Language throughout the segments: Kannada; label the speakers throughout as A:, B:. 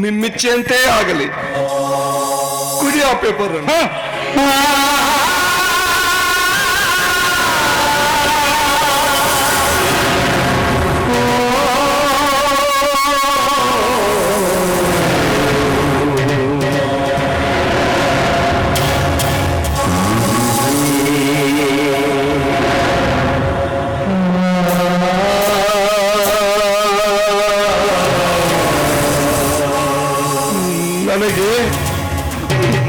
A: ನಿಮ್ಮಿಚ್ಛೆಯಂತೆ ಆಗಲಿ. ಕುಡಿ ಆ ಪೇಪರ್. ನನಗೆ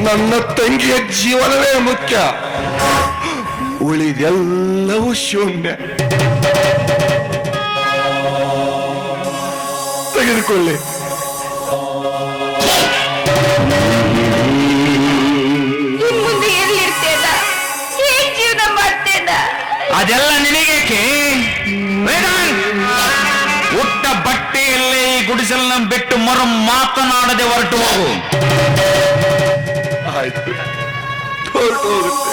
A: ನನ್ನ ತಂಗಿಯ ಜೀವನವೇ ಮುಖ್ಯ, ಉಳಿದೆಲ್ಲವೂ ಶೂನ್ಯ. ತೆಗೆದುಕೊಳ್ಳಿ.
B: ಅದೆಲ್ಲ ನಿನಗೇಕೆ? ಉಟ್ಟ ಬಟ್ಟೆಯಲ್ಲೇ ಈ ಗುಡಿಸಲನ್ನ ಬಿಟ್ಟು ಮರು ಮಾತನಾಡದೆ ಹೊರಟು ಹೋಗು.
A: ಆಯ್ತು, ಹೊರಟು ಹೋಗುತ್ತೆ.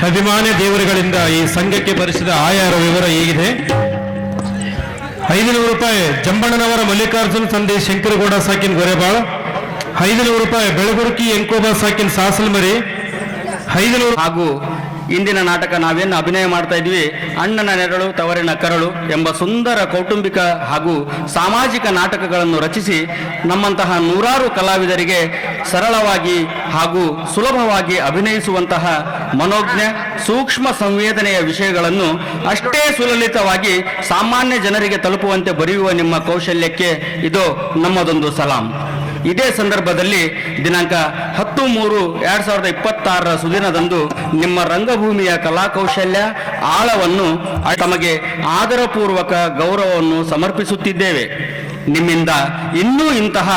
C: ಅಭಿಮಾನಿ ದೇವರುಗಳಿಂದ ಈ ಸಂಘಕ್ಕೆ ಭರಿಸಿದ ಆಯಾರ ವಿವರ ಹೀಗಿದೆ. 500 ರೂಪಾಯಿ ಜಂಬಣ್ಣನವರ ಮಲ್ಲಿಕಾರ್ಜುನ್ ತಂದೆ ಶಂಕರಗೌಡ ಸಾಕಿನ್ ಗೊರೆಬಾಳ್, 500 ರೂಪಾಯಿ ಬೆಳಗುರ್ಕಿ ಎಂಕೋಬಾ ಸಾಕಿನ್ ಸಾಸಲ್ಮರಿ, 500.
B: ಹಾಗೂ ಇಂದಿನ ನಾಟಕ ನಾವೇನು ಅಭಿನಯ ಮಾಡ್ತಾ ಇದ್ವಿ, ಅಣ್ಣನ ನೆರಳು ತವರಿನ ಕರಳು ಎಂಬ ಸುಂದರ ಕೌಟುಂಬಿಕ ಹಾಗೂ ಸಾಮಾಜಿಕ ನಾಟಕಗಳನ್ನು ರಚಿಸಿ ನಮ್ಮಂತಹ ನೂರಾರು ಕಲಾವಿದರಿಗೆ ಸರಳವಾಗಿ ಹಾಗೂ ಸುಲಭವಾಗಿ ಅಭಿನಯಿಸುವಂತಹ ಮನೋಜ್ಞ ಸೂಕ್ಷ್ಮ ಸಂವೇದನೆಯ ವಿಷಯಗಳನ್ನು ಅಷ್ಟೇ ಸುಲಲಿತವಾಗಿ ಸಾಮಾನ್ಯ ಜನರಿಗೆ ತಲುಪುವಂತೆ ಬರೆಯುವ ನಿಮ್ಮ ಕೌಶಲ್ಯಕ್ಕೆ ಇದು ನಮ್ಮದೊಂದು ಸಲಾಂ. ಇದೇ ಸಂದರ್ಭದಲ್ಲಿ ದಿನಾಂಕ 10/3/2026 ಸುದಿನದಂದು ನಿಮ್ಮ ರಂಗಭೂಮಿಯ ಕಲಾಕೌಶಲ್ಯ ಆಳವನ್ನು ತಮಗೆ ಆದರಪೂರ್ವಕ ಗೌರವವನ್ನು ಸಮರ್ಪಿಸುತ್ತಿದ್ದೇವೆ. ನಿಮ್ಮಿಂದ ಇನ್ನೂ ಇಂತಹ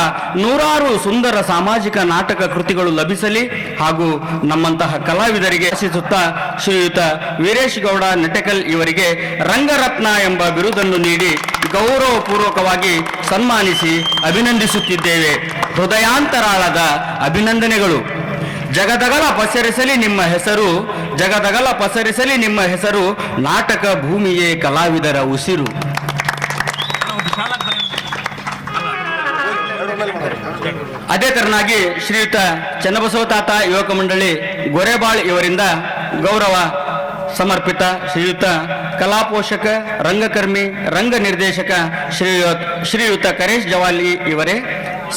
B: ನೂರಾರು ಸುಂದರ ಸಾಮಾಜಿಕ ನಾಟಕ ಕೃತಿಗಳು ಲಭಿಸಲಿ ಹಾಗೂ ನಮ್ಮಂತಹ ಕಲಾವಿದರಿಗೆ ಆಶಿಸುತ್ತಾ ಶ್ರೀಯುತ ವೀರೇಶ್ ಗೌಡ ನೆಟಕಲ್ ಇವರಿಗೆ ರಂಗರತ್ನ ಎಂಬ ಬಿರುದನ್ನು ನೀಡಿ ಗೌರವಪೂರ್ವಕವಾಗಿ ಸನ್ಮಾನಿಸಿ ಅಭಿನಂದಿಸುತ್ತಿದ್ದೇವೆ. ಹೃದಯಾಂತರಾಳದ ಅಭಿನಂದನೆಗಳು. ಜಗದಗಲ ಪಸರಿಸಲಿ ನಿಮ್ಮ ಹೆಸರು, ಜಗದಗಲ ಪಸರಿಸಲಿ ನಿಮ್ಮ ಹೆಸರು, ನಾಟಕ ಭೂಮಿಯೇ ಕಲಾವಿದರ ಉಸಿರು. ಅದೇ ತರನಾಗಿ ಶ್ರೀಯುತ ಚನ್ನಬಸವ ತಾತ ಯುವಕ ಮಂಡಳಿ ಗೊರೆಬಾಳ್ ಇವರಿಂದ ಗೌರವ ಸಮರ್ಪಿತ ಶ್ರೀಯುತ ಕಲಾಪೋಷಕ ರಂಗಕರ್ಮಿ ರಂಗ ನಿರ್ದೇಶಕ ಶ್ರೀಯುತ ಕರೇಶ್ ಜವಾಲಿ ಇವರೇ.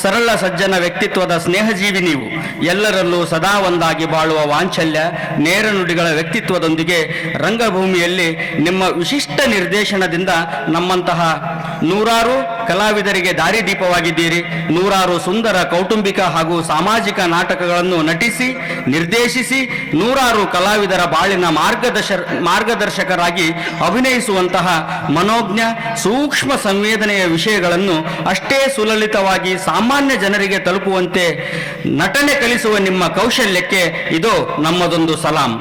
B: ಸರಳ ಸಜ್ಜನ ವ್ಯಕ್ತಿತ್ವದ ಸ್ನೇಹಜೀವಿ ನೀವು, ಎಲ್ಲರಲ್ಲೂ ಸದಾ ಒಂದಾಗಿ ಬಾಳುವ ವಾಂಚಲ್ಯ ನೇರ ನುಡಿಗಳ ವ್ಯಕ್ತಿತ್ವದೊಂದಿಗೆ ರಂಗಭೂಮಿಯಲ್ಲಿ ನಿಮ್ಮ ವಿಶಿಷ್ಟ ನಿರ್ದೇಶನದಿಂದ ನಮ್ಮಂತಹ ನೂರಾರು ಕಲಾವಿದರಿಗೆ ದಾರಿದೀಪವಾಗಿದ್ದೀರಿ. ನೂರಾರು ಸುಂದರ ಕೌಟುಂಬಿಕ ಹಾಗೂ ಸಾಮಾಜಿಕ ನಾಟಕಗಳನ್ನು ನಟಿಸಿ ನಿರ್ದೇಶಿಸಿ ನೂರಾರು ಕಲಾವಿದರ ಬಾಳಿನ ಮಾರ್ಗದರ್ಶಕರಾಗಿ ಅಭಿನಯಿಸುವಂತಹ ಮನೋಜ್ಞ ಸೂಕ್ಷ್ಮ ಸಂವೇದನೆಯ ವಿಷಯಗಳನ್ನು ಅಷ್ಟೇ ಸುಲಲಿತವಾಗಿ ಸಾಮಾನ್ಯ ಜನರಿಗೆ ತಲುಪುವಂತೆ ನಟನೆ ಕಲಿಸುವ ನಿಮ್ಮ ಕೌಶಲ್ಯಕ್ಕೆ ಇದು ನಮ್ಮದೊಂದು ಸಲಾಂ.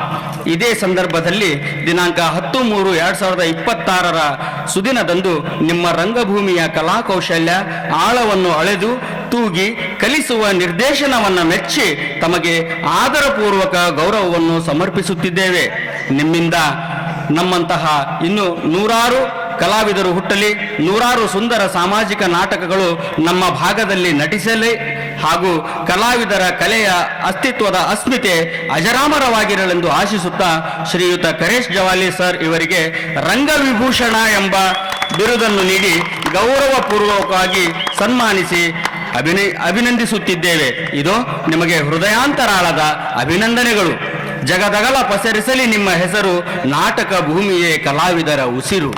B: ಇದೇ ಸಂದರ್ಭದಲ್ಲಿ ದಿನಾಂಕ 10/3/2026 ಸುದಿನದಂದು ನಿಮ್ಮ ರಂಗಭೂಮಿಯ ಕಲಾ ಕೌಶಲ್ಯ ಆಳವನ್ನು ಅಳೆದು ತೂಗಿ ಕಲಿಸುವ ನಿರ್ದೇಶನವನ್ನು ಮೆಚ್ಚಿ ತಮಗೆ ಆದರಪೂರ್ವಕ ಗೌರವವನ್ನು ಸಮರ್ಪಿಸುತ್ತಿದ್ದೇವೆ. ನಿಮ್ಮಿಂದ ನಮ್ಮಂತಹ ಇನ್ನು ನೂರಾರು ಕಲಾವಿದರು ಹುಟ್ಟಲಿ, ನೂರಾರು ಸುಂದರ ಸಾಮಾಜಿಕ ನಾಟಕಗಳು ನಮ್ಮ ಭಾಗದಲ್ಲಿ ನಟಿಸಲಿ ಹಾಗೂ ಕಲಾವಿದರ ಕಲೆಯ ಅಸ್ತಿತ್ವದ ಅಸ್ಮಿತೆ ಅಜರಾಮರವಾಗಿರಲೆಂದು ಆಶಿಸುತ್ತಾ ಶ್ರೀಯುತ ಕರೇಶ್ ಜವಾಲಿ ಸರ್ ಇವರಿಗೆ ರಂಗವಿಭೂಷಣ ಎಂಬ ಬಿರುದನ್ನು ನೀಡಿ ಗೌರವಪೂರ್ವಕವಾಗಿ ಸನ್ಮಾನಿಸಿ ಅಭಿನಂದಿಸುತ್ತಿದ್ದೇವೆ. ಇದು ನಿಮಗೆ ಹೃದಯಾಂತರಾಳದ ಅಭಿನಂದನೆಗಳು. ಜಗದಗಲ ಪಸರಿಸಲಿ ನಿಮ್ಮ ಹೆಸರು, ನಾಟಕ ಭೂಮಿಯೇ ಕಲಾವಿದರ ಉಸಿರು.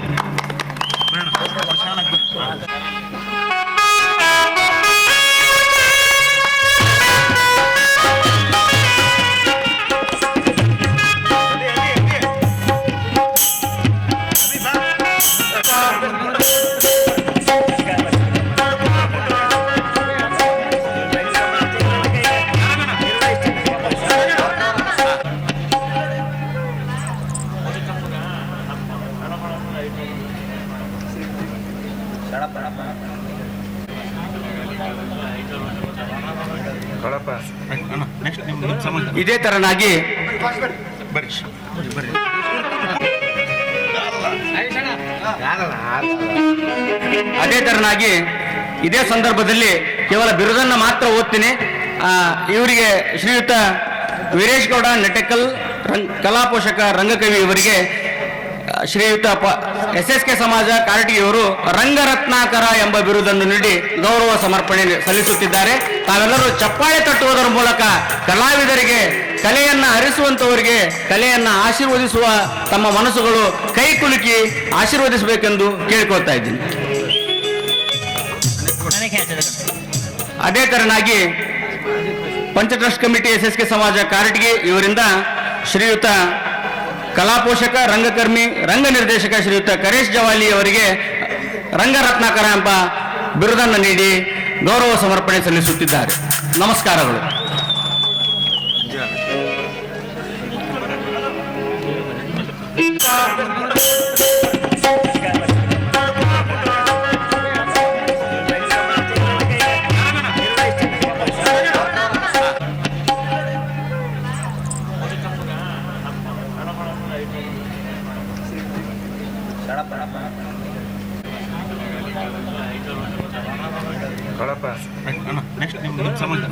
B: ಇದೇ ತರನಾಗಿ ಇದೇ ಸಂದರ್ಭದಲ್ಲಿ ಕೇವಲ ಬಿರುದನ್ನು ಮಾತ್ರ ಓದ್ತೀನಿ. ಇವರಿಗೆ ಶ್ರೀಯುತ ವೀರೇಶ್ ಗೌಡ ನೆಟಕಲ್ ಕಲಾ ಪೋಷಕ ರಂಗಕವಿ ಇವರಿಗೆ ಶ್ರೀಯುತ SSK ಸಮಾಜ ಕಾರಟಗಿಯವರು ರಂಗರತ್ನಾಕರ ಎಂಬ ಬಿರುದನ್ನು ನೀಡಿ ಗೌರವ ಸಮರ್ಪಣೆ ಸಲ್ಲಿಸುತ್ತಿದ್ದಾರೆ. ತಾವೆಲ್ಲರೂ ಚಪ್ಪಾಳೆ ತಟ್ಟುವುದರ ಮೂಲಕ ಕಲಾವಿದರಿಗೆ, ಕಲೆಯನ್ನ ಹರಿಸುವಂತವರಿಗೆ, ಕಲೆಯನ್ನ ಆಶೀರ್ವದಿಸುವ ತಮ್ಮ ಮನಸ್ಸುಗಳು ಕೈ ಕುಲುಕಿ ಆಶೀರ್ವದಿಸಬೇಕೆಂದು ಕೇಳಿಕೊಳ್ತಾ ಇದ್ದೀನಿ. ಅದೇ ತರನಾಗಿ ಪಂಚಟ್ರಸ್ಟ್ ಕಮಿಟಿ SSK ಸಮಾಜ ಕಾರಟಗಿ ಇವರಿಂದ ಶ್ರೀಯುತ ಕಲಾ ಪೋಷಕ, ರಂಗಕರ್ಮಿ, ರಂಗ ನಿರ್ದೇಶಕ ಶ್ರೀಯುತ ಕರೇಶ್ ಜವಾಲಿ ಅವರಿಗೆ ರಂಗರತ್ನಾಕರ ಎಂಬ ಬಿರುದನ್ನು ನೀಡಿ ಗೌರವ ಸಮರ್ಪಣೆ ಸಲ್ಲಿಸುತ್ತಿದ್ದಾರೆ. ನಮಸ್ಕಾರಗಳು.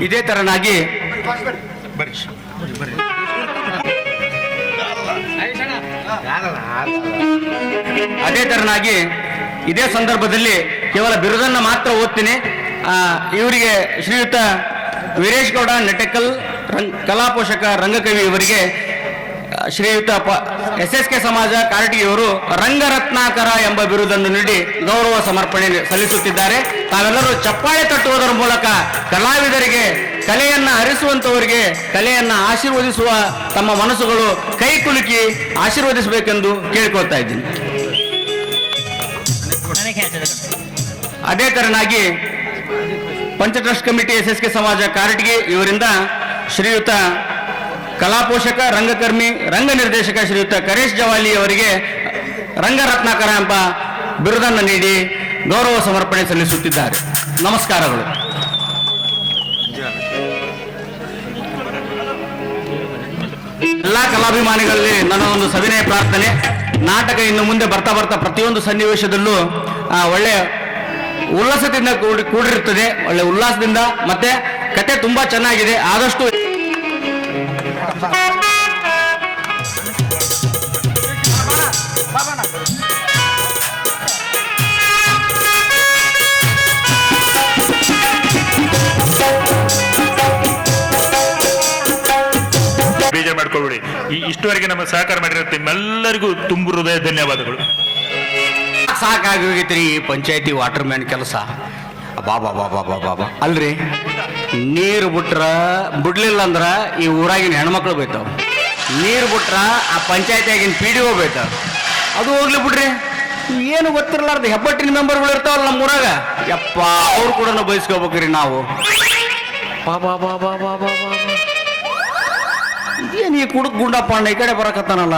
B: ಇದೇ ತರನಾಗಿ ಇದೇ ಸಂದರ್ಭದಲ್ಲಿ ಕೇವಲ ಬಿರುದನ್ನು ಮಾತ್ರ ಓದ್ತೀನಿ. ಇವರಿಗೆ ಶ್ರೀಯುತ ವೀರೇಶ್ ಗೌಡ ನೆಟಕಲ್ ಕಲಾ ಪೋಷಕ ರಂಗಕವಿ ಇವರಿಗೆ ಶ್ರೀಯುತ SSK ಸಮಾಜ ಕಾರಟಗಿಯವರು ರಂಗರತ್ನಾಕರ ಎಂಬ ಬಿರುದನ್ನು ನೀಡಿ ಗೌರವ ಸಮರ್ಪಣೆ ಸಲ್ಲಿಸುತ್ತಿದ್ದಾರೆ. ತಾವೆಲ್ಲರೂ ಚಪ್ಪಾಳೆ ತಟ್ಟುವುದರ ಮೂಲಕ ಕಲಾವಿದರಿಗೆ, ಕಲೆಯನ್ನ ಹರಿಸುವಂತವರಿಗೆ, ಕಲೆಯನ್ನ ಆಶೀರ್ವದಿಸುವ ತಮ್ಮ ಮನಸ್ಸುಗಳು ಕೈ ಕುಲುಕಿ ಆಶೀರ್ವದಿಸಬೇಕೆಂದು ಕೇಳಿಕೊಳ್ತಾ ಇದ್ದೀನಿ. ಅದೇ ತರನಾಗಿ ಪಂಚಟ್ರಸ್ಟ್ ಕಮಿಟಿ SSK ಸಮಾಜ ಕಾರಟಗಿ ಇವರಿಂದ ಶ್ರೀಯುತ ಕಲಾ ಪೋಷಕ, ರಂಗಕರ್ಮಿ, ರಂಗ ನಿರ್ದೇಶಕ ಶ್ರೀಯುತ ಕರೇಶ್ ಜವಾಲಿ ಅವರಿಗೆ ರಂಗರತ್ನಾಕರ ಎಂಬ ಬಿರುದನ್ನು ನೀಡಿ ಗೌರವ ಸಮರ್ಪಣೆ ಸಲ್ಲಿಸುತ್ತಿದ್ದಾರೆ. ನಮಸ್ಕಾರಗಳು. ಎಲ್ಲ ಕಲಾಭಿಮಾನಿಗಳಲ್ಲಿ ನನ್ನ ಒಂದು ಸವಿನಯ ಪ್ರಾರ್ಥನೆ, ನಾಟಕ ಇನ್ನು ಮುಂದೆ ಬರ್ತಾ ಬರ್ತಾ ಪ್ರತಿಯೊಂದು ಸನ್ನಿವೇಶದಲ್ಲೂ ಒಳ್ಳೆ ಉಲ್ಲಾಸದಿಂದ ಕೂಡಿರುತ್ತದೆ. ಒಳ್ಳೆ ಉಲ್ಲಾಸದಿಂದ, ಮತ್ತೆ ಕತೆ ತುಂಬಾ ಚೆನ್ನಾಗಿದೆ. ಆದಷ್ಟು
D: ಬೇಜಾರು ಮಾಡ್ಕೊಳ್ಬೇಡಿ. ಇಷ್ಟುವರೆಗೆ ನಮ್ಮ ಸಹಕಾರ ಮಾಡಿರೋ ನಿಮ್ಮೆಲ್ಲರಿಗೂ ತುಂಬ ಹೃದಯ ಧನ್ಯವಾದಗಳು.
B: ಸಾಕಾಗಿ ಹೋಗೈತ್ರಿ ಈ ಪಂಚಾಯತಿ ವಾಟರ್ ಮ್ಯಾನ್ ಕೆಲಸ. ಬಾಬಾ ಬಾಬಾ ಬಾಬಾ ಬಾ ಅಲ್ರಿ, ನೀರು ಬಿಡ್ಲಿಲ್ಲ ಅಂದ್ರ ಈ ಊರಾಗಿನ ಹೆಣ್ಮಕ್ಳು ಬೈತಾವ, ನೀರು ಬಿಟ್ರ ಆ ಪಂಚಾಯತಿಯಾಗಿನ PDO ಬೈತಾವ. ಅದು ಹೋಗ್ಲಿ ಬಿಡ್ರಿ, ಏನು ಗೊತ್ತಿರಲಾರ್ದು ಹೆಬ್ಬಟ್ಟಿನ ಮೆಂಬರ್ಗಳು ಇರ್ತಾವಲ್ಲ ನಮ್ಮ ಊರಾಗ, ಯಪ್ಪ ಅವ್ರು ಕೂಡ ಬಯಸ್ಕೋಬೇಕ್ರಿ ನಾವು. ಬಾಬಾ ಬಾಬಾ ಬಾಬಾ ಬಾಬಾ ಇದೇನು ಈ ಕುಡುಕ್ ಗುಂಡಪ್ಪ ಅಣ್ಣ ಈ ಕಡೆ ಬರಕತ್ತಾನಲ್ಲ.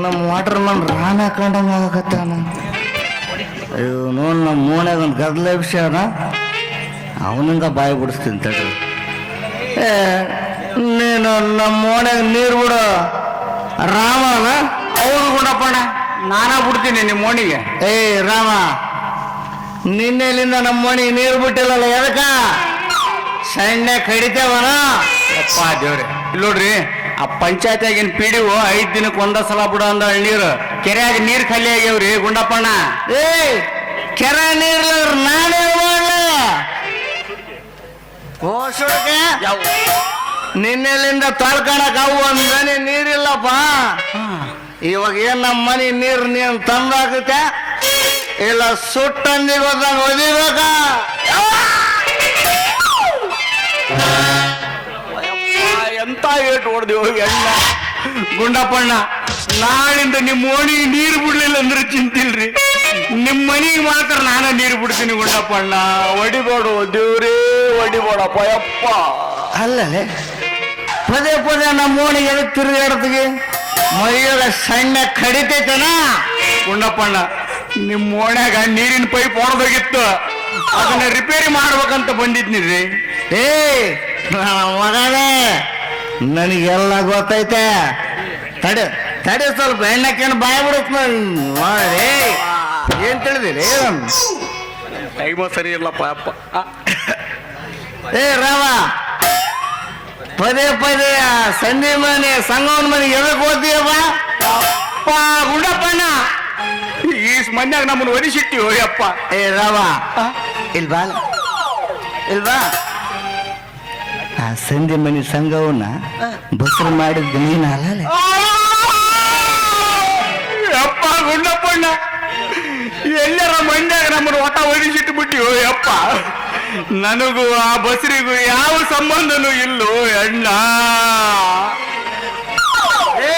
B: ನಮ್ಮ ವಾಟರ್ ಮನ್ ರಾಣ ಹಾಕೊಂಡಂಗ ಆಗಕತ್ತಾನ. ಅಯ್ಯೋ ನೋಡ್ ನಮ್ಮ ಮೋನ್ಯಾಗ ಒಂದು ಗದ್ಲ ವಿಷಯನ ಅವನಿಂದ ಬಾಯಿ ಬಿಡಿಸ್ತೀನಿ ತಡ್ರಿ. ನೀನು ನಮ್ಮ ಮೋನ್ಯಾಗ ನೀರು ಬಿಡು ರಾಮನ. ಹೌದು ಗುಂಡಪ್ಪಣ್ಣ, ನಾನಾ ಬಿಡ್ತೀನಿ ನಿಮ್ಮ ಮೋಣಿಗೆ. ರಾಮ
E: ನಿನ್ನೆಲಿಂದ ನಮ್ಮ ಮನೆಗೆ ನೀರು ಬಿಟ್ಟಿಲ್ಲಲ್ಲ ಎದಕ್ಕ ಸಣ್ಣ ಕಡಿತೇವನ
B: ಅಪ್ಪ ದೇವ್ರೆ ನೋಡ್ರಿ ಆ ಪಂಚಾಯತಿಯಾಗಿನ ಪಿಡಿಒ 5 ದಿನಕ್ಕೆ ಒಂದ ಸಲ ಬಿಡ ಅಂದ ನೀರು ಕೆರೆಯಾಗ ನೀರ್ ಖಾಲಿ ಆಗ್ಯಾವ್ರಿ ಗುಂಡಪ್ಪಣ್ಣ.
E: ಏ ಕೆರೆ ನೀರ್ಲ ನಾನೇ ಮಾಡ್ಲ ಓಸುಡ್ಕೆ ನಿನ್ನೆಲಿಂದ ತೊಳ್ಕೊಳಕ್ ಅವು ಒಂದ್ ನೀರಿಲ್ಲಪ್ಪ. ಇವಾಗ ಏನ್ ನಮ್ಮ ಮನೆ ನೀರು ನೀನ್ ತಂದಾಗುತ್ತೆ ಇಲ್ಲ ಸುಟ್ಟಂದಿಗೆ ಹೋದಂಗ ಒದಿಬೇಕ.
B: ಎಂತ ಏಟ್ ಹೊಡೆದೇವು ಎಣ್ಣ ಗುಂಡಪ್ಪಣ್ಣ. ನಾಳಿಂದ ನಿಮ್ಮ ಓಣಿಗೆ ನೀರು ಬಿಡ್ಲಿಲ್ಲ ಅಂದ್ರೆ ಚಿಂತಿಲ್ರಿ, ನಿಮ್ಮ ಮನಿಗೆ ಮಾತ್ರ ನಾನು ನೀರು ಬಿಡ್ತೀನಿ ಗುಂಡಪ್ಪಣ್ಣ. ಹೊಡಿಬೇಡು ದೇವ್ರೇ ಹೊಡಿಬೇಡಪ್ಪ ಯಪ್ಪ.
E: ಅಲ್ಲೇ ಪದೇ ಪದೇ ನಮ್ಮ ಓಣಿಗೆ ಎದಕ್ಕೆ ತಿರುಗಾಡತಿಗೆ ಮೈಯೊಳ ಸಣ್ಣ ಕಡಿತೈತನ.
B: ಗುಂಡಪ್ಪಣ್ಣ ನಿಮ್ಮ ಓಣ್ಯಾಗ ನೀರಿನ ಪೈಪ್ ಹೊಡೆದೋಗಿತ್ತು, ಅದನ್ನ ರಿಪೇರಿ ಮಾಡ್ಬೇಕಂತ ಬಂದಿದ್ನಿರಿ.
E: ಏ ಮಗನೇ ನನಗೆಲ್ಲ ಗೊತ್ತೈತೆ. ತಡೆ ತಡೆ ಸ್ವಲ್ಪ ಎಣ್ಣೆಕೇನು ಬಾಯ್ ಬಿಡುತ್ತ ಮಾಡಿ ಏನ್ ತಿಳಿದಿರಿ
B: ಟೈಮ ಸರಿ ಇಲ್ಲಪ್ಪ ಅಪ್ಪ.
E: ಏ ರಾಮ ಪದೇ ಪದೇ ಸಂಧಿ ಮನೆ ಸಂಗವನ ಮನೆಗೆ ಎದಕ್ಕೆ ಹೋಗ್ತೀಯಪ್ಪ?
B: ಅಪ್ಪ ಗುಂಡಪ್ಪಣ್ಣ ಈ ಮನ್ಯಾಗ ನಮ್ಮನ್ನು ಒಡಿಸಿಟ್ಟಿವೋ ಯಪ್ಪ.
E: ಏ ರಾಮ ಇಲ್ವಾ ಇಲ್ವಾ ಆ ಸಂಧಿ ಮನೆ ಸಂಘವನ್ನ ಬಸರು ಮಾಡಿದ್ದು ನೀನು ಅಲ್ಲ.
B: ಯಪ್ಪ ಗುಂಡಪ್ಪಣ್ಣ ಎಲ್ಲರ ಮಂಡ್ಯಾಗ ನಮ್ಮನ್ನು ಒಟ ಒಡಿಸಿಟ್ಟು ಬಿಟ್ಟಿವೋ ಯಪ್ಪ. ನನಗೂ ಆ ಬಸರಿಗೂ ಯಾವ ಸಂಬಂಧನೂ ಇಲ್ಲೋ ಅಣ್ಣ.
E: ಏ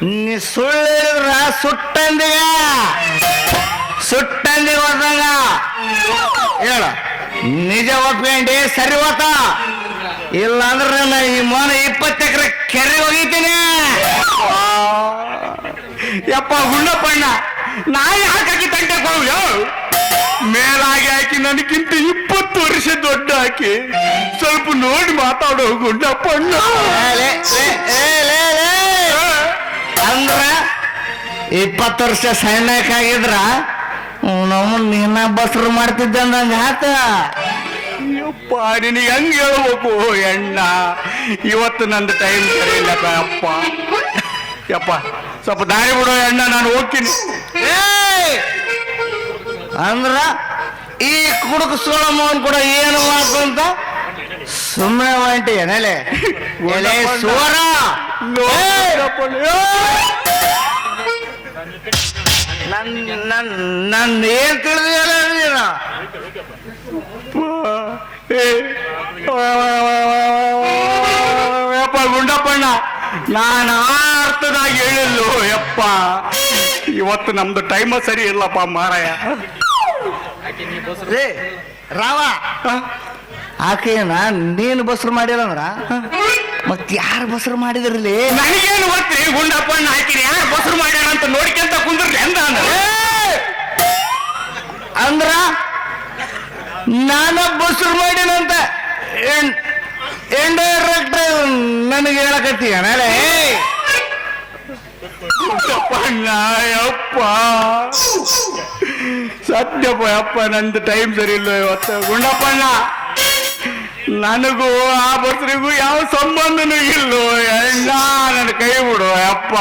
E: ನೀ ಸುಳ್ಳು ಹೇಳಿದ್ರ ಸುಟ್ಟಂದಿಗೆ ಹೋದಂಗ ಹೇಳ. ನಿಜ ಒಪ್ಕೊಂಡಿ ಸರಿ ಹೋತ, ಇಲ್ಲಾಂದ್ರೆ ನಾ ಈ ಮೋನ 20 ಎಕರೆ ಕೆರೆ ಹೋಗಿದ್ದೀನಿ.
B: ಯಪ್ಪ ಗುಂಡಪ್ಪಣ್ಣ ನಾ ಯಾಕೆ ತಂಟೆ ಹೋಗ್ಲು? ಮೇಲಾಗಿ ಹಾಕಿ ನನಗಿಂತ 20 ವರ್ಷ ದೊಡ್ಡ ಹಾಕಿ ಸ್ವಲ್ಪ ನೋಡಿ ಮಾತಾಡೋ ಗುಂಡಪ್ಪಣ್ಣ.
E: ಅಂದ್ರ 20 ವರ್ಷ ಸಣ್ಣಕ್ಕಾಗಿದ್ರ ನಮ್ಮ ನೀನ ಬಸರು ಮಾಡ್ತಿದ್ದೆ ಅಂದಂಗ ಆತ.
B: ಯಪ್ಪ ನಿನಗೆ ಹೆಂಗ್ ಹೇಳ್ಬೇಕು ಅಣ್ಣ, ಇವತ್ತು ನಂದು ಟೈಮ್ ಸರಿ ಇಲ್ಲಪ್ಪ ಅಪ್ಪ. ಯಪ್ಪ ಸ್ವಲ್ಪ ದಾರಿ ಬಿಡೋ ಅಣ್ಣ, ನಾನು ಹೋಗ್ತೀನಿ.
E: ಅಂದ್ರ ಈ ಕುಡುಕ ಸೋಳಮ್ಮನ್ ಕೂಡ ಏನು ಮಾಡ್ಕೊಂತ ಸುಮ್ಮನೆ ಹೊಂಟಿ ಎಲೆ ಸೋರ ನನ್ನ ಏನ್ ತಿಳಿದಿಲ್ಲ ನೀನು?
B: ಯಪ್ಪ ಗುಂಡಪ್ಪಣ್ಣ ನಾನು ಆ ಅರ್ಥದಾಗ ಹೇಳಿಲ್ಲೋ ಯಪ್ಪ. ಇವತ್ತು ನಮ್ದು ಟೈಮ ಸರಿ ಇಲ್ಲಪ್ಪ ಮಾರಾಯ.
E: ರೇ ರಾವ ಆಕೆನ ನೀನು ಬಸರು ಮಾಡಿರಂದ್ರ ಮತ್ ಯಾರು ಬಸರು ಮಾಡಿದ್ರಲ್ಲಿ?
B: ನನಗೇನು ಗೊತ್ತ್ರಿ ಗುಂಡಪ್ಪಣ್ಣ ಹಾಕಿರಿ ಯಾರು ಬಸರು ಮಾಡ್ಯಾರ ಅಂತ ನೋಡ್ಕೊಂತ ಕುಂದ್ರಿ ಎಂದ
E: ಅಂದ್ರ ನಾನ ಬಸರು ಮಾಡಿನಂತ ಇಂಡೈರೆಕ್ಟ್ ನನಗೆ ಹೇಳಕತ್ತೀಯ ನಾಳೆ?
B: ಗುಂಡಪ್ಪಣ್ಣ ಯಪ್ಪ ಸತ್ಯಪ್ಪ ಯಪ್ಪ, ನಂದು ಟೈಮ್ ಸರಿ ಇಲ್ಲ ಇವತ್ತು. ಗುಂಡಪ್ಪಣ್ಣ ನನಗೂ ಆ ಬಸರಿಗೂ ಯಾವ ಸಂಬಂಧನೂ ಇಲ್ಲೋ ಅಣ್ಣ, ನನ್ನ ಕೈ ಬಿಡು ಯಪ್ಪ.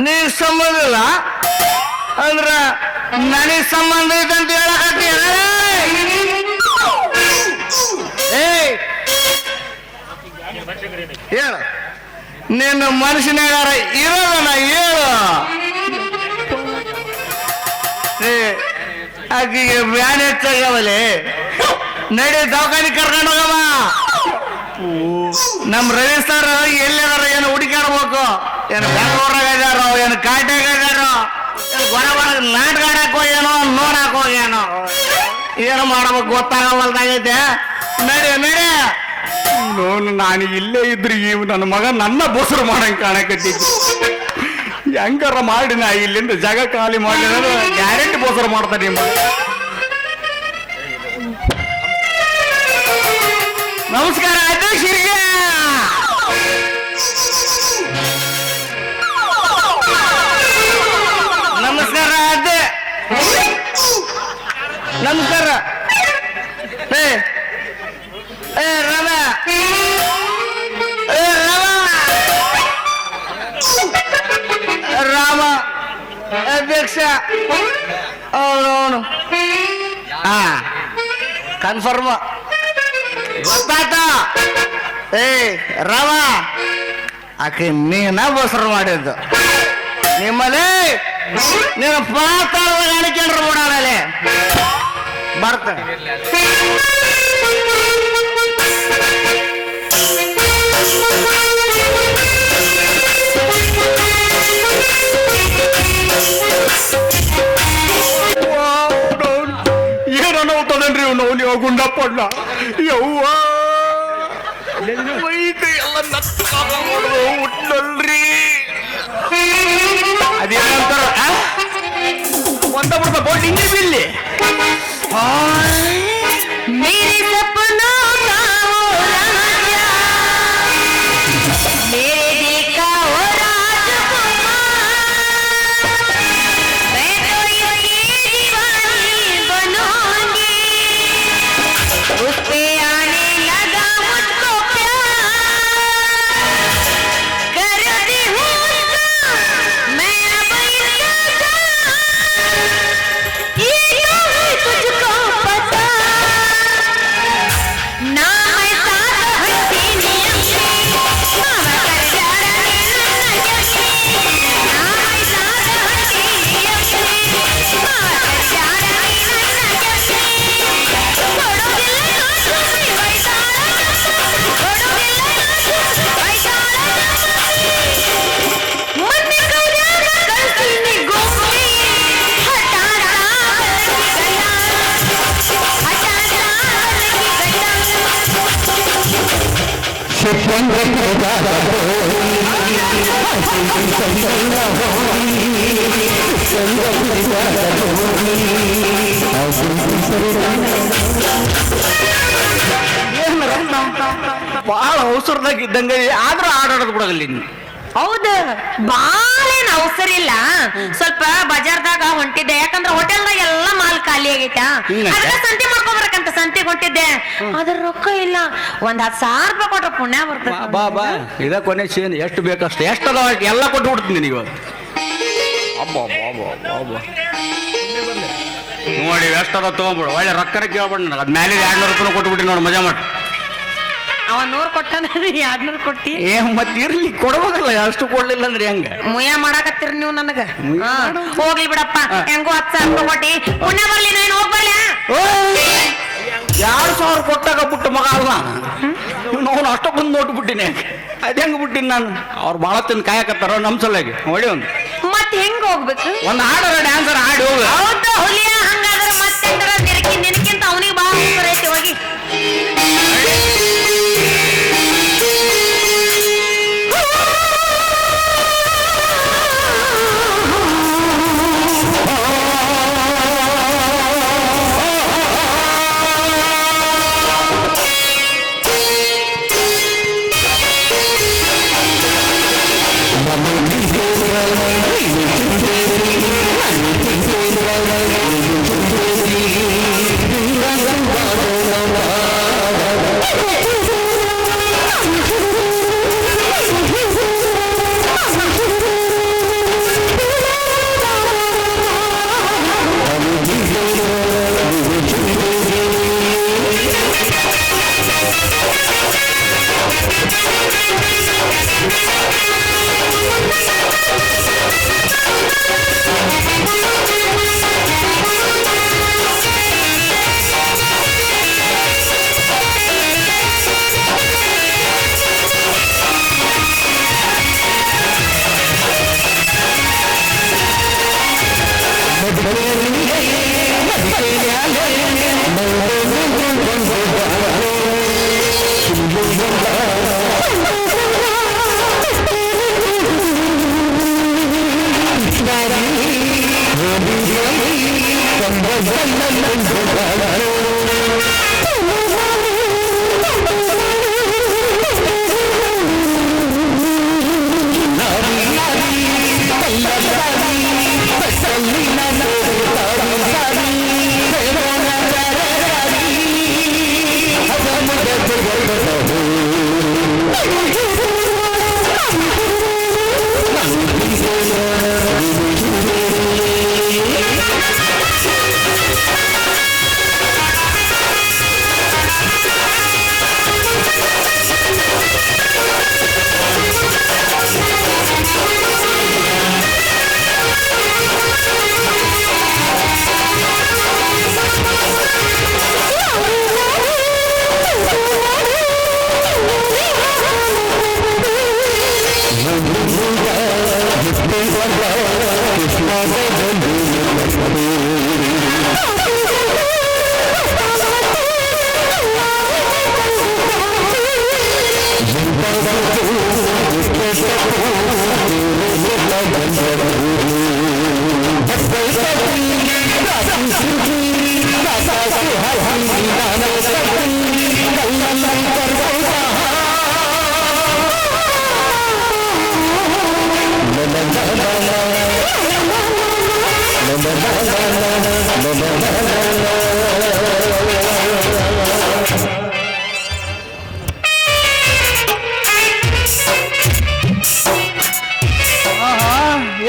E: ನೀ ಸಂಬಂಧ ಇಲ್ಲ ಅಂದ್ರ ನನಗೆ ಸಂಬಂಧ ಐತೆ ಅಂತ ಹೇಳಕತ್ತೀಯ? ಹೇಳ ನಿನ್ನ ಮನುಷ್ಯನಾಗಾರ ಇರೋದನ ಹೇಳು. ಆಕಿಗೆ ಬ್ಯಾನ್ ಹೆಚ್ಚಾಗವಲೆ ನಡಿ ದವಾಖಾನೆ ಕರ್ಕೊಂಡು ಹೋಗವ. ನಮ್ ರವಿ ಸರ್ ಎಲ್ಲದಾರ ಏನು ಹುಡುಕಾಡ್ಬೇಕು, ಏನು ಬೆಂಗಳೂರಾಗ ಇದಾರೋ ಏನು ಕಾಟ್ಯಾಗ ಇದಾರೋ ಏನು ಗೊರಬಾರ ನಾಟಕ ಆಡಕ್ ಹೋಗ್ಯಾನೋ ನೋಡಕ್ ಹೋಗ್ಯಾನೋ ಏನು ಮಾಡ್ಬೇಕು ಗೊತ್ತಾಗವಲ್ದಾಗೈತೆ. ನಡಿ ನಡಿ.
B: ನಾನು ಇಲ್ಲೇ ಇದ್ರಿ ಇವ್ ನನ್ನ ಮಗ ನನ್ನ ಬಸರು ಮಾಡಂಗ್ ಕಾಣಕತ್ತಿದ್ದು. ಹೆಂಗಾರ ಮಾಡಿ ನಾ ಇಲ್ಲಿಂದ ಜಾಗ ಖಾಲಿ ಮಾಡಿದ್ರೆ ಗ್ಯಾರಂಟಿ ಬಸರು ಮಾಡ್ತಾರೆ ನಿಮ್ಮ
E: ನಮಸ್ಕಾರ ಅಧ್ಯಕ್ಷರಿಗೆ. ನಮಸ್ಕಾರ. ಏ ಏ ರಮ ಏ ರಮ ರಾಮ ಅಧ್ಯಕ್ಷ ಅವನು ಹಾ ಕನ್ಫರ್ಮ್ ಗೊತ್ತಾತ. ಏ ರಮ ಆಕೆ ನೀನ ಬಸರು ಮಾಡಿದ್ದು ನಿಮ್ಮಲ್ಲಿ ನೀನು ಪಾತಾಳದಾಗ ಅಣಿಕೊಂಡ್ರು ಬಿಡಾಡಲೆ ಬರ್ತೇನೆ.
A: ಏನನ್ನೋತಾನನ್ರಿ ನಾವು ಗುಂಡಪ್ಪಣ್ಣ ಯವ್ವ ಎಲ್ಲ ಹುಟ್ಟಲ್ರಿ
E: ಅದೇನಂತಾರ ಒಂದ ಬಿಡ್ತ ಬೋಟ್ ಹಿಂಗೆ ಬಿಲ್ಲಿ
F: मेरे सपनों का वो राजा मेरे दिल का वो राजकुमार मैं तो इसकी दीवानी बनूंगी उस पे आने लगा मुझको प्यार करती हूँ उसका मैं अब इसका ये तो है तुझको पता ना मैं साथ हंसी नियम से मामा कर जाड़ा ना जैसे ना मैं साथ हंसी नियम से मामा कर जाड़ा ना जैसे छोड़ो दिल ना छूटे वैसारा छोड़ो दिल ना छूटे वैसारा मन को जाना करती नहीं घूमती हटाना लगी गया
E: ಬಹಳ ಅವಸರದಾಗ ಇದ್ದಂಗ ಆದ್ರೂ ಆಡಾಡೋದು ಬಿಡೋದಿಲ್ಲ ಇನ್ನು.
F: ಹೌದು ಬಾಳೇನ್ ಅವಸರ ಇಲ್ಲ. ಸ್ವಲ್ಪ ಬಜಾರ್ದಾಗ ಹೊಂಟಿದ್ದೆ ಯಾಕಂದ್ರ ಹೋಟೆಲ್ದಾಗ ಎಲ್ಲ ಮಾಲ್ ಖಾಲಿ ಆಗೈತ. ಅದಕ್ಕೆ ಸಂತೆ ಮಾಡ್ಕೊಬರ್ಕಂತ ಸಂತೆಗೆ ಹೊಂಟಿದ್ದೆ. ಅದ್ರ ರೊಕ್ಕ ಇಲ್ಲ. ಒಂದ್ 10,000 ರೂಪಾಯಿ ಕೊಟ್ರೆ ಪುಣ್ಯ ಬರ್ತದೆ.
B: ಬಾ ಬಾ ಇದ ಕೊನೆ ಸೀನ್ ಎಷ್ಟು ಬೇಕಷ್ಟು ಎಷ್ಟು ಅದಾವ ಎಲ್ಲ ಕೊಟ್ಟು ಬಿಡ್ತೀನಿ ನಿನಗೆ ಇವಾಗ. ನೋಡಿ ಎಷ್ಟದ ತೊಗೊಂಬಿಡು ಒಳ್ಳೆ ರೊಕ್ಕನ ಕೇಳ್ಬಿಡು ನನಗೆ ಅದ್ ಮೇಲೆ 200 ರೂಪಾಯಿ ಕೊಟ್ಬಿಟ್ಟು ನೋಡಿ ಮಜಾ ಮಾಡಿ.
F: ಅವ 100 ಕೊಟ್ಟಾನ 200 ಕೊಟ್ಟಿ.
B: ಏ ಮತ್ತೆ ಇರ್ಲಿ ಕೊಡ್ಬೇಕಲ್ಲ ಅಷ್ಟು ಕೊಡ್ಲಿಲ್ಲ ಅಂದ್ರೆ ಹೆಂಗ
F: ಮುಯ್ಯ ಮಾಡಾಕತ್ತೀರಿ ನೀವು ನನಗ. ಹೋಗ್ಲಿ ಬಿಡಪ್ಪ ಹೆಂಗೋ 10,000 ರೂಪಾಯಿ ಕೊಟ್ಟಿ ಪುಣ್ಯ ಬರ್ಲಿ ನಾನು ಹೋಗ್ ಬರ್ಲಿ.
B: 2,000 ಕೊಟ್ಟಾಗ ಬಿಟ್ಟು ಮಗ ಅಲ್ವಾ ನಾವು ಅಷ್ಟೊಂದು ನೋಟ್ಬಿಟ್ಟಿನಿ ಅದ್ ಹೆಂಗ್ ಬಿಟ್ಟಿನಿ ನಾನು. ಅವ್ರು ಭಾಳ ತಿಂದು ಕಾಯಕತ್ತಾರ ನಮ್ಮ ಸಲುವಾಗಿ ನೋಡಿ ಒಂದು
F: ಮತ್ ಹೆಂಗ್ ಹೋಗ್ಬೇಕು?
B: ಒಂದು ಹಾಡರ ಡ್ಯಾನ್ಸರ್ ಹಾಡಿ ಹೋಗ.
F: ಹೌದಾ ಹುಲಿಯ ಹಂಗಾದ್ರೆ ಮತ್ತೆಂದ್ರ ನಿನಕ್ಕಿಂತ ಅವನಿಗೆ ಬಹಳ ಹುಷಾರ್ ಐತಿ ಹೋಗಿ.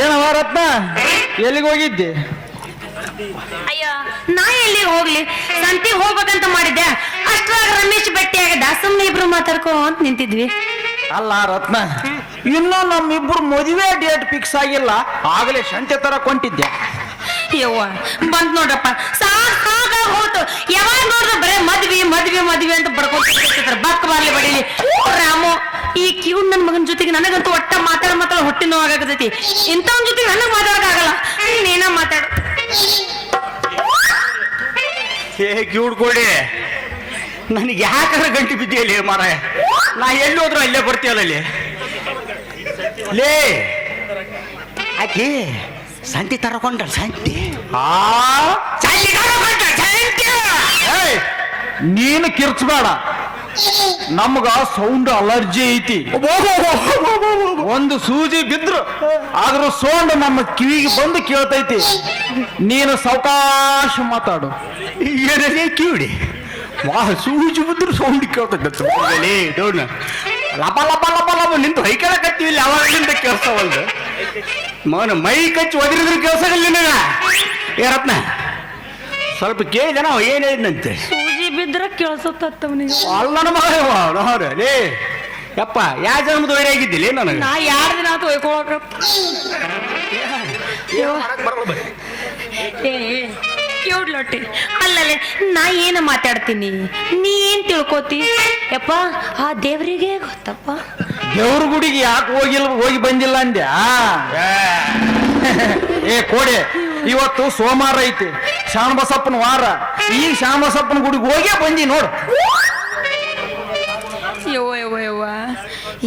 B: ಏನವ ರತ್ನ ಎಲ್ಲಿಗೆ ಹೋಗಿದ್ದೆ?
F: ಅಯ್ಯ ನಾ ಎಲ್ಲಿ ಹೋಗ್ಲಿ, ಸಂತಿಗೆ ಹೋಗ್ಬೇಕಂತ ಮಾಡಿದ್ದೆ. ಅಷ್ಟ್ರಾಗ ರಮೇಶ್ ಭೇಟಿ ಆಗದ, ಸುಮ್ಮನೆ ಇಬ್ರು ಮಾತಾಡ್ಕೊಂತ ನಿಂತಿದ್ವಿ.
B: ಅಲ್ಲ ರತ್ನ, ಇನ್ನೂ ನಮ್ಮಿಬ್ರು ಮದುವೆ ಡೇಟ್ ಫಿಕ್ಸ್ ಆಗಿಲ್ಲ, ಆಗಲೇ ಸಂತೆ ತರ ಕೊಂಟಿದ್ದೆ.
F: ಯವ್ವ ಬಂತ್ ನೋಡ್ರಪ್ಪ, ಸಾಕ ಹೋತು. ಯಾವಾಗ ನೋಡ್ರ ಬರೇ ಮದ್ವಿ ಮದ್ವಿ ಮದ್ವಿ ಅಂತ ಬಡ್ಕೊಂತ ಬಕ್ ಬಾರ್ಲಿ ಬಡೀಲಿ. ರಾಮು, ಈ ಕ್ಯೂ ನನ್ ಮಗನ ಜೊತೆಗೆ ನನಗಂತೂ ಒಟ್ಟ ಮಾತಾಡ ಹೊಟ್ಟೆ ನೋವಾಗತೈತಿ. ಇಂಥವನ್ ಜೊತೆಗೆ ನನಗ್ ಮಾತಾಡಕ್ಕಾಗಲ್ಲ. ನೀನೇನ ಮಾತಾಡು.
B: ಹೇ ಕ್ಯೂಡ್ ಕೊಡಿ, ನನಗೆ ಯಾಕಾರ ಗಂಟು ಬಿದ್ದಿಯಲ್ಲಿ ಮಾರಾಯ. ನಾ ಎಲ್ಲಿ ಹೋದ್ರು ಅಲ್ಲೇ ಬರ್ತೀಯಲ್ಲ ಅಲ್ಲಿ. ಲೇ ಆಕಿ ಸಂತಿ ತರಕೊಂಡ ಸಂತಿ ನೀನು ಕಿರ್ಚ್ಬೇಡ, ನಮ್ಗ ಸೌಂಡ್ ಅಲರ್ಜಿ ಐತಿ. ಒಂದು ಸೂಜಿ ಬಿದ್ರು ಆದ್ರೂ ಸೌಂಡ್ ನಮ್ಮ ಕಿವಿಗೆ ಬಂದು ಕೇಳ್ತೈತಿ. ನೀನು ಸಾವಕಾಶ ಮಾತಾಡು. ಏನೇ ಕಿವಿಡಿ ಸೂಜಿ ಬಿದ್ರು ಸೌಂಡ್ ಕೇಳ್ತೈತಿ. ಲಪ ಲಪ ಲಪ ಲಪ ನಿಂತು ಹೈಕಳಕತ್ತೀವಿ ಇಲ್ಲಿ, ಅವಾಗಿಂದ ಕೇಳ್ಸವಲ್ದು. ಮೈ ಕಚ್ಚಿ ಒದರಿದ್ರು ಕೇಳ್ಸಗಲ್ಲ ನಿನಗ. ಏ ರತ್ನ, ಸ್ವಲ್ಪ ಕೇಳಿದೆ ನಾವು ಏನ್ ಹೇಳಿದ್ನಂತೆ.
F: ಸೂಜಿ ಬಿದ್ರ ಕೇಳಿಸುತ್ತವನಿಗೆ.
B: ಅಲ್ಲನ ಮಗ ಲೇ ಯಪ್ಪ, ಯಾವ ಜನ್ಮದ ವೈರಾಗಿದ್ದಿಲ್ಲ ನನಗೆ.
F: ನಾ 2 ದಿನ ಆತು ಒಯ್ಕೊಳಕ. ಲೊಟ್ಟಿ ಅಲ್ಲಲ್ಲೇ ನಾ ಏನ ಮಾತಾಡ್ತೀನಿ, ನೀ ಏನ್ ತಿಳ್ಕೋತಿ ಯಪ್ಪ? ಆ ದೇವ್ರಿಗೆ ಗೊತ್ತಪ್ಪ.
B: ದೇವ್ರ ಗುಡಿಗೆ ಯಾಕೆ ಹೋಗಿ ಬಂದಿಲ್ಲ ಅಂದ್ಯಾ? ಏ ಕೋಡೆ, ಇವತ್ತು ಸೋಮವಾರ ಐತಿ, ಶಾಣಬಸಪ್ಪನ ವಾರ. ಈ ಶಾಣಬಸಪ್ಪನ ಗುಡಿಗೆ ಹೋಗೇ ಬಂದಿ ನೋಡು.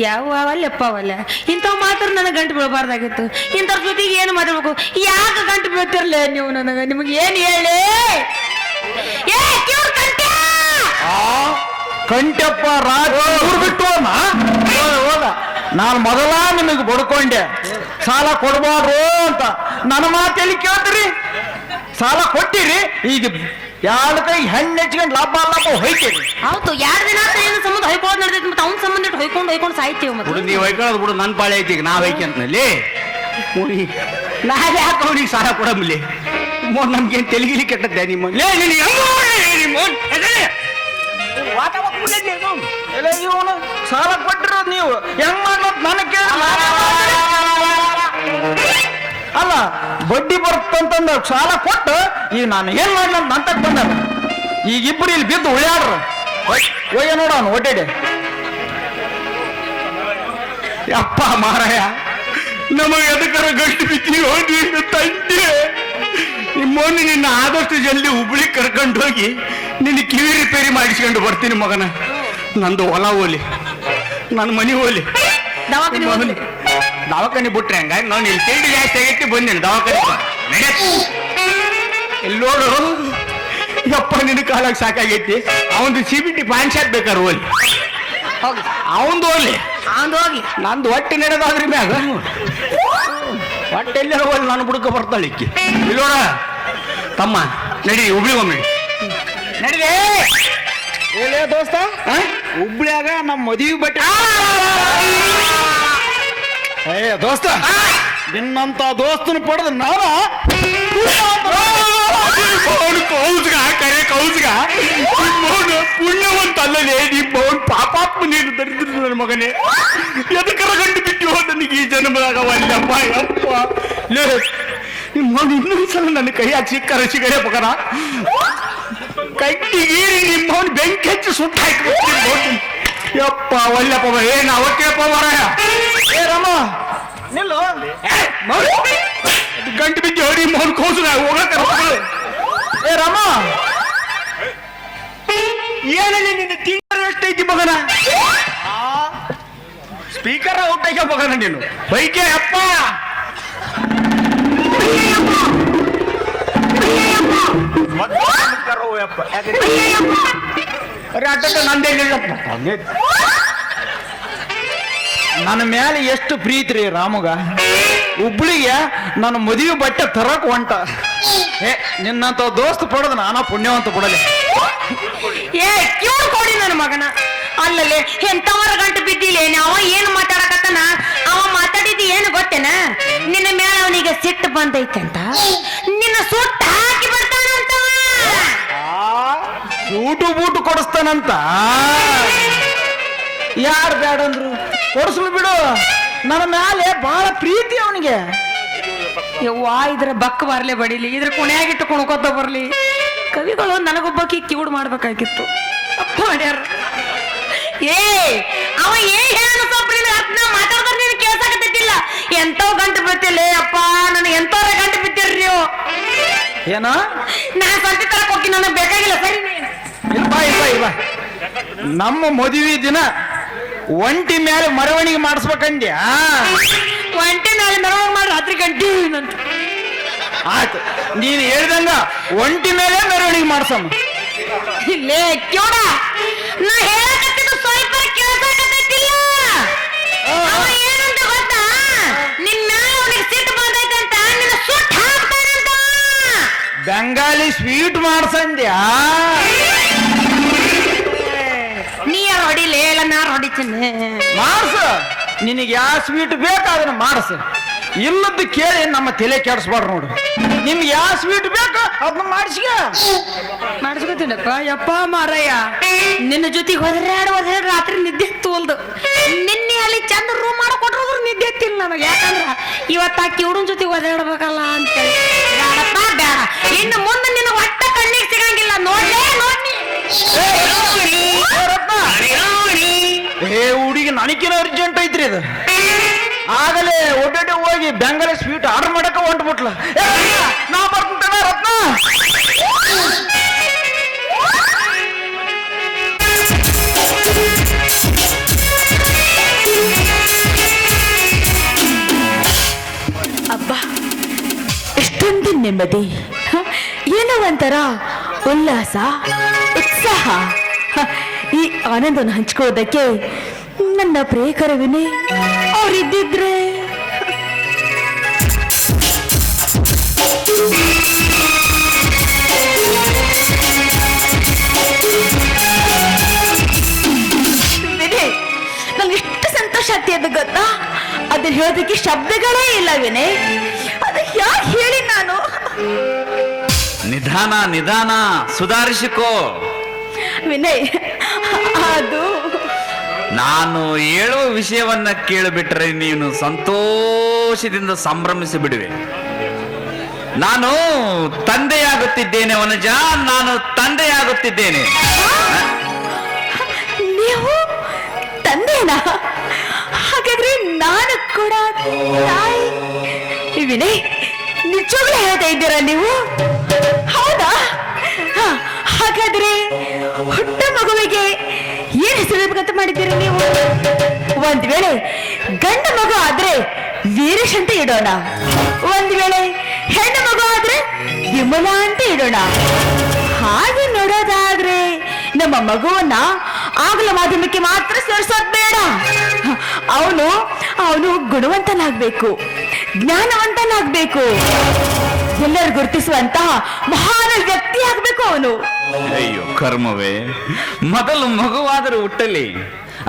F: ಯಾವ ಅವಲ್ಲಪ್ಪ ಅವಲ್ಲ, ಇಂಥವ್ ಮಾತ್ರ ನನಗೆ ಗಂಟು ಬೀಳಬಾರ್ದಾಗಿತ್ತು. ಇಂಥವ್ರ ಜೊತೆಗೆ ಏನು ಮಾತಾಡ್ಬೇಕು? ಯಾಕೆ ಗಂಟು ಬೀಳ್ತಿರ್ಲ ನೀವು ನನಗೆ? ನಿಮಗೆ ಏನು ಹೇಳಿ?
B: ಕಂಟಪ್ಪ ರಾಜ ಬಿಟ್ಟು ಹೋದ. ನಾನು ಮೊದಲ ನಿಮಗೆ ಬಡ್ಕೊಂಡೆ ಸಾಲ ಕೊಡ್ಬಾರ್ದು ಅಂತ. ನನ್ನ ಮಾತಲ್ಲಿ ಕೇಳ್ತೀರಿ? ಸಾಲ ಕೊಟ್ಟಿರಿ, ಈಗ 2 ಕೈ ಹೆಣ್ಣು ಹೆಚ್ಚಿಕೊಂಡು ಲಾಭ ಹೊಯ್ತೀರಿ.
F: ಹೌದು, 2 ದಿನ ಏನು ಸಂಬಂಧ ಹೊಯ್ಕೊಂಡು ನಡೆದೈತಿ, ಮತ್ತೆ ಅವ್ನ ಸಂಬಂಧ ಇಟ್ಟು ಹೊಯ್ಕೊಂಡು ಸಾಯ್ತೀವಿ. ಮತ್ತೆ
B: ನೀವು ಹೊಯ್ಕೊಳ್ಳೋದು ಬಿಡು, ನನ್ನ ಪಾಳೆ ಐತಿ. ಈಗ ನಾವು ಹೊಯ್ಕಂತನಲ್ಲಿ ನಾಳೆ ಯಾಕೆ ಅವ್ರಿಗೆ ಸಾಲ ಕೊಡಂಬ್ಲಿ? ನಮ್ಗೇನು ತೆಲಿಗಿಲಿ ಕೆಟ್ಟದ್ದೆ ನಿಮ್ಮ ಇವನು ಸಾಲ ಕೊಟ್ಟಿರೋದು ನೀವು ಹೆಂಗ್ ಮಾಡ್ಲತ್ ನನಗೆ ಕೇಳ. ಅಲ್ಲ, ಬಡ್ಡಿ ಬರುತ್ತಂತಂದ ಸಾಲ ಕೊಟ್ಟು ಈಗ ನಾನು ಏನ್ ಮಾಡ್ಲಂತ ನಂತಕ್ ಬಂದ. ಈಗ ಇಬ್ಬರು ಇಲ್ಲಿ ಬಿದ್ದು ಉಳಿಯಾಡ್ರು. ಒಯ್ಯ ನೋಡ ಅವನು ಒಡ್ಡೆಡೆ. ಅಪ್ಪ ಮಾರಾಯ, ನಮಗೆ ಎದಕ್ಕರ ಗಂಟು ಬಿತ್ತೀವೋ ನೀನು ತಂದೆ. ನಿಮ್ಮೋನಿ ನಿನ್ನ ಆದಷ್ಟು ಜಲ್ದಿ ಹುಬ್ಳಿ ಕರ್ಕೊಂಡು ಹೋಗಿ ನಿನ್ನ ಕಿವಿ ರಿಪೇರಿ ಮಾಡಿಸ್ಕೊಂಡು ಬರ್ತೀನಿ ಮಗನ. ನಂದು ಹೊಲ ಹೋಲಿ, ನನ್ನ ಮನೆ ಹೋಲಿ, ದವಾಖಾನೆ ಬಿಟ್ರೆ ಹಂಗಾಗಿ ನಾನು ಇಲ್ಲಿ ತಿಂಡಿ ಜಾಸ್ತಿ ಆಗೈತಿ ಬಂದೇನೆ ದವಾಖಾನೆ. ಇಲ್ಲಿ ನೋಡು ಯಪ್ಪ, ನಿನ್ನ ಕಾಲಾಗ ಸಾಕಾಗೈತಿ. ಅವನು CBT ಪಾನ್ ಶಾಪ್ ಬೇಕಾದ್ರೆ ಹೋಲಿ, ಅವಂದು ಹೋಗ್ಲಿ, ನಂದು ಹೊಟ್ಟೆ ನಡೆದಾದ್ರಿ ಮ್ಯಾಗ ಹೊಟ್ಟೆಲ್ಲೇ ಹೋಗಿ ನಾನು ಬುಡಕ ಬರ್ತಾಳೆ ಇಕ್ಕಿ. ಇಲ್ಲೋಡ ತಮ್ಮ, ನಡಿ ಹುಬ್ಳಿ ಒಮ್ಮೆ ನಡಿದೆ. ಏಲೇ ದೋಸ್ತ, ಹುಬ್ಳ್ಯಾಗ ನಮ್ಮ ಮದುವೆ ಬಟ್ಟೆ. ಏ ದೋಸ್ತ, ನಿನ್ನಂತ ದೋಸ್ತನ ಪಡೆದ ನಾನು ಪುಣ್ಯವಂತಲ್ಲೇ ನಿಮ್ಮವನ್ ಪಾಪಾತ್ಮ ನೀನು ದರಿದ್ರ ನನ್ನ ಮಗನೇ. ಎದಕ್ಕರ ಗಂಟು ಬಿಟ್ಟು ನನಗೆ ಈ ಜನ್ಮದಾಗ ಒಲ್ಲಪ್ಪ ಯಪ್ಪ. ಲೇ ನಿಮ್ಮವನು ಇನ್ನೊಂದ್ಸಲ ನನ್ನ ಕೈ ಹಾಕಿ ಸಿಗರೆ ಮಗನ. ಕಟ್ಟಿಗೀರಿ ನಿಮ್ಮವನು ಬೆಂಕಿ ಹಚ್ಚಿ ಸುಟ್ಟ ಹಾಕಿ ಯಪ್ಪ ಒಲ್ಲಪ್ಪ. ಏನ್ ಅವತ್ತೇಪ್ಪ ಮಾರಾಯ. ಏ ರಾಮ ನಿಲ್ಲು, ಗಂಟು ಬಿದ್ದು ಹೊಡಿ ಮೌನ್ ಕೋಸು ಹೋಗಕ್ಕೆ. ಏ ರಾಮ, ಏನಲ್ಲಿ ನಿನ್ನ ತಿಂಗಳು ಎಷ್ಟೈತಿ ಮಗನ? ಸ್ಪೀಕರ್ ಔಟ್ ಆಯ್ಕ ಮಗನ ನೀನು ಬೈಕೆ ಅಪ್ಪ.
E: ನನ್ನ ಮೇಲೆ ಎಷ್ಟು ಪ್ರೀತಿ ರೀ ರಾಮಗ. ಹುಬ್ಳಿಗೆ ನನ್ನ ಮದುವೆ ಬಟ್ಟೆ ತರಕ್ ಹೊಂಟ. ನಿನ್ನಂತ ದೋಸ್ತ್ ಪಡೋದು ನಾನಾ ಪುಣ್ಯವಂತ ಪಡಲಿ.
F: ಏ ಕ್ಯೂರ್ ಕೊಡಿ ನನ್ನ ಮಗನ. ಅಲ್ಲಲ್ಲಿ ಎಂತವರ ಗಂಟು ಬಿದ್ದಿಲ್ಲೇನೆ. ಅವ ಏನು ಮಾತಾಡಕತ್ತಾನ? ಅವ ಮಾತಾಡಿದ್ದು ಏನು ಗೊತ್ತೇನ? ನಿನ್ನ ಮೇಲೆ ಅವನಿಗೆ ಸಿಟ್ಟು ಬಂದೈತಂತ ನಿನ್ನ ಸುಟ್ಟು ಹಾಕಿ ಬರ್ತಾನಂತ.
E: Suit boot ಕೊಡಿಸ್ತಾನಂತ. ಯಾರು ಬೇಡ ಅಂದ್ರು ಕೊಡಿಸ್ಲು ಬಿಡು. ನನ್ನ ಮೇಲೆ ಬಹಳ ಪ್ರೀತಿ ಅವನಿಗೆ.
F: ಯವ್ವಾ ಇದ್ರ ಬಕ್ಕ ಬರ್ಲೆ ಬಡಿಲಿ, ಇದ್ರ ಕುಣಿಯಾಗಿಟ್ಟು ಕುಣ್ಕೋತ ಬರ್ಲಿ. ಕವಿಗಳು ನನಗೊಬ್ಬಕಿ ಕಿವುಡ್ ಮಾಡ್ಬೇಕಾಗಿತ್ತು, ಅಪ್ಪ ಮಾಡ್ಯಾರ. ಏ ಅವ ಏನ್ ಹೇಳ ಅರ್ಥ ಮಾತಾಡ್ತಾರೆ ನೀನು ಕೇಳ್ಸಾಕತ್ತಿಲ್ಲ. ಎಂತವ್ ಗಂಟು ಬಿತ್ತಿಲ್ಲ ಅಪ್ಪ, ನನಗೆ ಎಂತವ್ರ ಗಂಟು ಬಿತ್ತಿರ್ರಿ ನೀವು.
E: ಏನ
F: ನಾ ಸಂತೆ ತರಕ್ ಹೋಗಿ ನನಗೆ ಬೇಕಾಗಿಲ್ಲ. ಸರಿ
E: ಇಲ್ಲ ನಮ್ಮ ಮದುವೆ ದಿನ ಒಂಟಿ ಮೇಲೆ ಮೆರವಣಿಗೆ ಮಾಡಿಸ್ಬೇಕಂದ್ಯಾ?
F: ಒಂಟೆ ಮೇಲೆ ಮೆರವಣಿಗೆ ಮಾಡಿ ರಾತ್ರಿ ಗಂಟೆ ನಂತ.
E: ಆಯ್ತು, ನೀನು ಹೇಳ್ದಂಗ ಒಂಟಿ ಮೇಲೆ ಮೆರವಣಿಗೆ ಮಾಡ್ಸಮ್ಮ.
F: ಇಲ್ಲೇ ಕ್ಯೂಡ ನಾ ಹೇಳಕತ್ತಿದ್ದು ಸ್ವಲ್ಪ ಕೇಳ್ಸಾಕತ್ತಿಲ್ಲ. ಅವ ಏನಂತ ಗೊತ್ತಾ? ನಿನ್ನ ಅವನಿಗೆ ಸಿಟ್ಟು ಬಂದೈತೆ ಅಂತ ನಿನ್ನ ಸುಟ್ಟು ಹಾಕ್ತಾನಂತ.
E: ಬೆಂಗಾಲಿ ಸ್ವೀಟ್ ಮಾಡ್ಸಂದ್ಯಾ?
F: ನೀ ಯಾರು ಹೊಡಿಲೇ ಇಲ್ಲ, ನಾರು ಹೊಡಿತೀನಿ.
E: ಮಾಡ್ಸು, ನಿನಗೆ ಯಾವ ಸ್ವೀಟ್ ಬೇಕು ಅದನ್ನ ಮಾಡಿಸು. ಇಲ್ಲದ್ದು ಕೇಳಿ ನಮ್ಮ ತಲೆ ಕೆಡಿಸ್ಬಾರ್ದು ನೋಡು. ನಿಮ್ಗೆ ಯಾವ ಸ್ವೀಟ್ ಬೇಕು ಅದನ್ನ
F: ಮಾಡಿಸ್ಕೊತೀನಪ್ಪ. ಯಪ್ಪ ಮಾರಯ್ಯ, ನಿನ್ನ ಜೊತೆಗೆ ಒದರಾಡಿ ರಾತ್ರಿ ನಿದ್ದೆ ತೋಲ್ದು. ನಿನ್ನೆ ಅಲ್ಲಿ ಚಂದ ರೂಮ್ ಮಾಡಿಕೊಟ್ರು ನಿದ್ದೆ ಎತ್ತಿಲ್ಲ ನನಗೆ. ಯಾಕಂದ್ರ ಇವತ್ತು ಆ ಕಿವುಡನ್ ಜೊತೆಗೆ ಒದರಾಡ್ಬೇಕಲ್ಲ ಅಂತೇಳಿ. ಬೇಡಪ್ಪ ಬೇಡ, ಇನ್ನು ಮುಂದೆ ನಿನ್ನ ಒಟ್ಟ ಕಣ್ಣಿಗೆ ಸಿಗಂಗಿಲ್ಲ. ನೋಡ್ಲೇ ನೋಡಿ.
E: ಹುಡುಗಿ ನನಗಿನ ಅರ್ಜೆಂಟ್ ಐತ್ರಿ ಇದು. ಆಗಲೇ ಒಡ್ಡಡೆ ಹೋಗಿ ಬೆಂಗಾಲಿ ಸ್ವೀಟ್ ಆರ್ಡರ್ ಮಾಡಕ ಹೊಂಟ್ಬಿಟ್ಲ. ನಾ ಬರ್ತೀನಿ ರತ್ನ.
F: ಅಬ್ಬಾ ಎಷ್ಟೊಂದು ನೆಮ್ಮದಿ, ಏನೋ ಒಂಥರ ಉಲ್ಲಾಸ, ಉತ್ಸಾಹ. ಈ ಆನಂದವನ್ನು ಹಂಚ್ಕೊಳ್ಳೋದಕ್ಕೆ ನನ್ನ ಪ್ರಿಯಕರ ವಿನಯ್ ಅವರಿದ್ದಿದ್ರೆ. ವಿನಯ್, ನಂಗೆ ಎಷ್ಟು ಸಂತೋಷ ಆಗ್ತಿದೆ ಗೊತ್ತಾ? ಅದನ್ನ ಹೇಳೋದಕ್ಕೆ ಶಬ್ದಗಳೇ ಇಲ್ಲ ವಿನಯ್. ಅದು ಯಾಕೆ ಹೇಳಿ ನಾನು?
B: ನಿಧಾನ ನಿಧಾನ, ಸುಧಾರಿಸಿಕೋ.
F: ವಿನಯ್, ಅದು
B: ನಾನು ಹೇಳುವ ವಿಷಯವನ್ನ ಕೇಳಿಬಿಟ್ರೆ ನೀನು ಸಂತೋಷದಿಂದ ಸಂಭ್ರಮಿಸಿ ಬಿಡುವೆ. ನಾನು ತಂದೆಯಾಗುತ್ತಿದ್ದೇನೆ ವನಜ, ನಾನು ತಂದೆಯಾಗುತ್ತಿದ್ದೇನೆ.
F: ನೀವು ತಂದೆನಾ? ಹಾಗಾದ್ರೆ ನಾನು ಕೂಡ ತಾಯಿ. ವಿನಯ್, ನಿಜವಾಗ್ಲೂ ಹೇಳ್ತಾ ಇದ್ದೀರಾ ನೀವು? ಹೌದಾ? ಹಾಗಾದ್ರೆ ಹುಟ್ಟ ಮಗುವಿಗೆ ಏನ್ ಹೆಸರಿಡ್ಬೇಕಂತ ಮಾಡಿದ್ದೀರಾ ನೀವು? ಒಂದ್ ವೇಳೆ ಗಂಡ ಮಗು ಆದ್ರೆ ವೀರೇಶ್ ಅಂತ ಇಡೋಣ, ಒಂದ್ ವೇಳೆ ಹೆಣ್ಣು ಮಗು ಆದ್ರೆ ವಿಮಲಾ ಅಂತ ಇಡೋಣ. ಹಾಗೆ ನೋಡೋದಾದ್ರೆ ನಮ್ಮ ಮಗುವನ್ನ ಆಗಲ ಮಾಧ್ಯಮಕ್ಕೆ ಮಾತ್ರ ಸೇರಿಸೋದ್ ಬೇಡ. ಅವನು ಗುಣವಂತನಾಗ್ಬೇಕು, ಜ್ಞಾನವಂತನಾಗ್ಬೇಕು, ಎಲ್ಲರೂ ಗುರುತಿಸುವಂತಹ ಮಹಾನ್ ವ್ಯಕ್ತಿ ಆಗ್ಬೇಕು ಅವನು.
B: ಅಯ್ಯೋ ಕರ್ಮವೇ, ಮೊದಲು ಮಗುವಾದರೂ ಹುಟ್ಟಲಿ.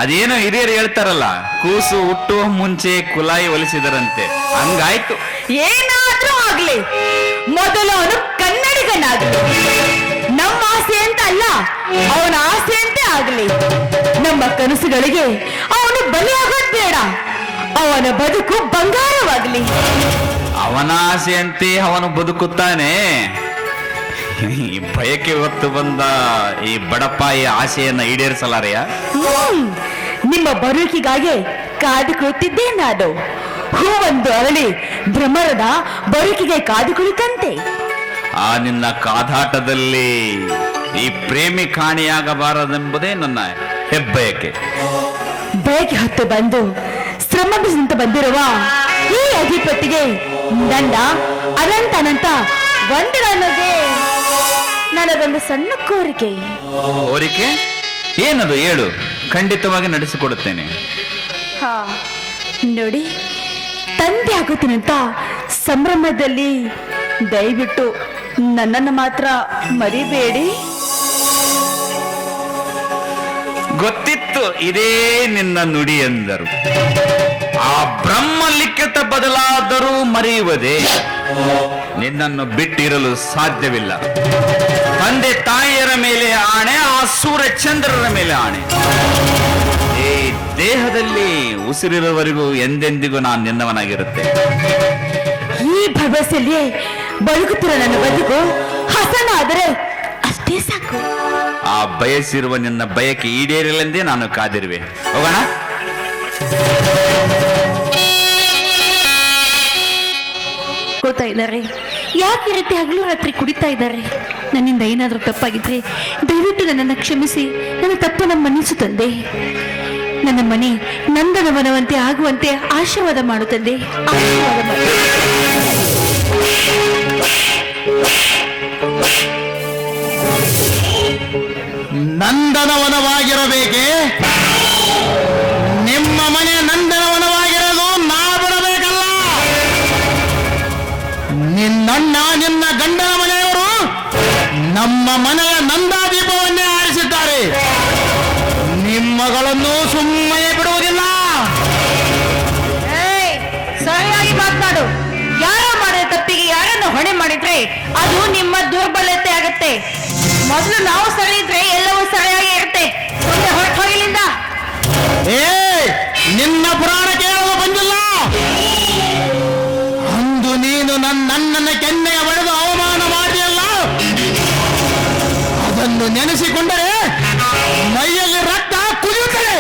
B: ಅದೇನೋ ಹಿರಿಯರು ಹೇಳ್ತಾರಲ್ಲ, ಕೂಸು ಹುಟ್ಟುವ ಮುಂಚೆ ಕುಲಾಯಿ ಒಲಿಸಿದರಂತೆ, ಹಂಗಾಯ್ತು.
F: ಏನಾದ್ರೂ ಆಗ್ಲಿ, ಮೊದಲು ಅವನು ಕನ್ನಡಿಗನಾಗಲಿ. ನಮ್ಮ ಆಸೆ ಅಂತ ಅಲ್ಲ, ಅವನ ಆಸೆ ಅಂತೆ ಆಗ್ಲಿ. ನಮ್ಮ ಕನಸುಗಳಿಗೆ ಅವನು ಬಲಿಯಾಗೋದ್ ಬೇಡ, ಅವನ ಬದುಕು ಬಂಗಾರವಾಗ್ಲಿ.
B: ಅವನ ಆಸೆಯಂತೆ ಅವನು ಬದುಕುತ್ತಾನೆ. ಈ ಭಯಕ್ಕೆ ಹೊತ್ತು ಬಂದ ಈ ಬಡಪಾಯಿ ಆಸೆಯನ್ನ ಈಡೇರಿಸಲಾರೆಯ?
F: ನಿಮ್ಮ ಬರುಕಿಗಾಗಿ ಕಾದು ಕುಳಿತಿದ್ದೆ ನಾನು. ಹೂವೊಂದು ಅರಳಿ ಭ್ರಮರದ ಬರುಕಿಗೆ ಕಾದು ಕುಳಿತಂತೆ.
B: ಆ ನಿನ್ನ ಕಾದಾಟದಲ್ಲಿ ಈ ಪ್ರೇಮಿ ಕಾಣಿಯಾಗಬಾರದೆಂಬುದೇ ನನ್ನ ಹೆಬ್ಬಯಕೆ.
F: ಬೇಗೆ ಹೊತ್ತು ಬಂದು ಶ್ರಮಿಸಿದಂತ ಬಂದಿರುವ ಈ ಅಧಿಪತಿಗೆ ನನ್ನ ಅನಂತ ವಂದನೆಗೆ ನನಗೊಂದು ಸಣ್ಣ ಕೋರಿಕೆ.
G: ಕೋರಿಕೆ ಏನದು ಹೇಳು, ಖಂಡಿತವಾಗಿ ನಡೆಸಿಕೊಡುತ್ತೇನೆ.
F: ಹಾ ನೋಡಿ, ತಂದೆ ಆಗುತ್ತೀನಂತ ಸಂಭ್ರಮದಲ್ಲಿ ದಯವಿಟ್ಟು ನನ್ನನ್ನು ಮಾತ್ರ ಮರಿಬೇಡಿ.
G: ಗೊತ್ತಿತ್ತು ಇದೇ ನಿನ್ನ ನುಡಿ ಎಂದರು. ಆ ಬ್ರಹ್ಮ ಲಿಖಿತ ಬದಲಾದರೂ ಮರೆಯುವುದೇ? ನಿನ್ನನ್ನು ಬಿಟ್ಟಿರಲು ಸಾಧ್ಯವಿಲ್ಲ. ತಂದೆ ತಾಯಿಯರ ಮೇಲೆ ಆಣೆ, ಆ ಸೂರ್ಯ ಚಂದ್ರರ ಮೇಲೆ ಆಣೆ. ಈ ದೇಹದಲ್ಲಿ ಉಸಿರಿರುವವರೆಗೂ ಎಂದೆಂದಿಗೂ ನಾನು ನಿನ್ನವನಾಗಿರುತ್ತೆ.
F: ಈ ಭರವಸೆಯಲ್ಲಿಯೇ ಬದುಕುತ್ತಿರೋ ನನ್ನ ಬದುಕು ಹಸನ ಆದರೆ ಅಷ್ಟೇ ಸಾಕು.
G: ಆ ಬಯಸಿರುವ ನಿನ್ನ ಬಯಕೆ ಈಡೇರಲೆಂದೇ ನಾನು ಕಾದಿರುವೆ. ಹೋಗೋಣ.
F: ಗೊತ್ತಾ ಇದ್ದಾರೆ ಯಾಕೆ ಈ ರೀತಿ ಹಗಲು ರಾತ್ರಿ ಕುಡಿತಾ ಇದ್ದಾರೆ? ನನ್ನಿಂದ ಏನಾದರೂ ತಪ್ಪಾಗಿದ್ರೆ ದಯವಿಟ್ಟು ನನ್ನನ್ನು ಕ್ಷಮಿಸಿ, ನನ್ನ ತಪ್ಪನ್ನು ಮನ್ನಿಸು ತಂದೆ. ನನ್ನ ಮನೆ ನಂದನವನವಂತೆ ಆಗುವಂತೆ ಆಶೀರ್ವಾದ ಮಾಡು ತಂದೆ, ಆಶೀರ್ವಾದ ಮಾಡು.
E: ನಂದನವನವಾಗಿರಬೇಕೆ? ನಿಮ್ಮ ಮನೆ ನಂದನವನವಾಗಿರೋದು ನಾ ಬಿಡಬೇಕಲ್ಲ. ನಿನ್ನಣ್ಣ ನಿನ್ನ ಗಂಡನ ಮನೆಯವರು ನಮ್ಮ ಮನೆಯ ನಂದಾದೀಪವನ್ನೇ ಆರಿಸಿದ್ದಾರೆ. ನಿಮ್ಮಗಳನ್ನು ಸುಮ್ಮನೆ ಬಿಡುವುದಿಲ್ಲ.
F: ಸರಿಯಾಗಿ ಮಾತನಾಡು. ಯಾರೋ ಮಾಡಿದ ತಪ್ಪಿಗೆ ಯಾರನ್ನು ಹೊಣೆ ಮಾಡಿದ್ರೆ ಅದು ನಿಮ್ಮ ದುರ್ಬಲತೆ ಆಗುತ್ತೆ. ಮೊದಲು ನಾವು ಸರಿ ಇದ್ರೆ ಎಲ್ಲವೂ ಸರಿಯಾಗಿ ಇರುತ್ತೆ. ಮುಂದೆ ಹೊರಟು ಹೋಗಿಲ್ಲಿಂದ.
E: ನಿನ್ನ ಪುರಾಣ ಕೇಳಲು ಬಂದಿಲ್ಲ. ಅಂದು ನೀನು ನನ್ನನ್ನು ಕೆನ್ನೆಯ ಬಡಿದು ಅವಮಾನ ಮಾಡಿಯಲ್ಲ, ಅದನ್ನು ನೆನೆಸಿಕೊಂಡರೆ ಮೈಯಲ್ಲಿ ರಕ್ತ ಕುದಿಯುತ್ತದೆ.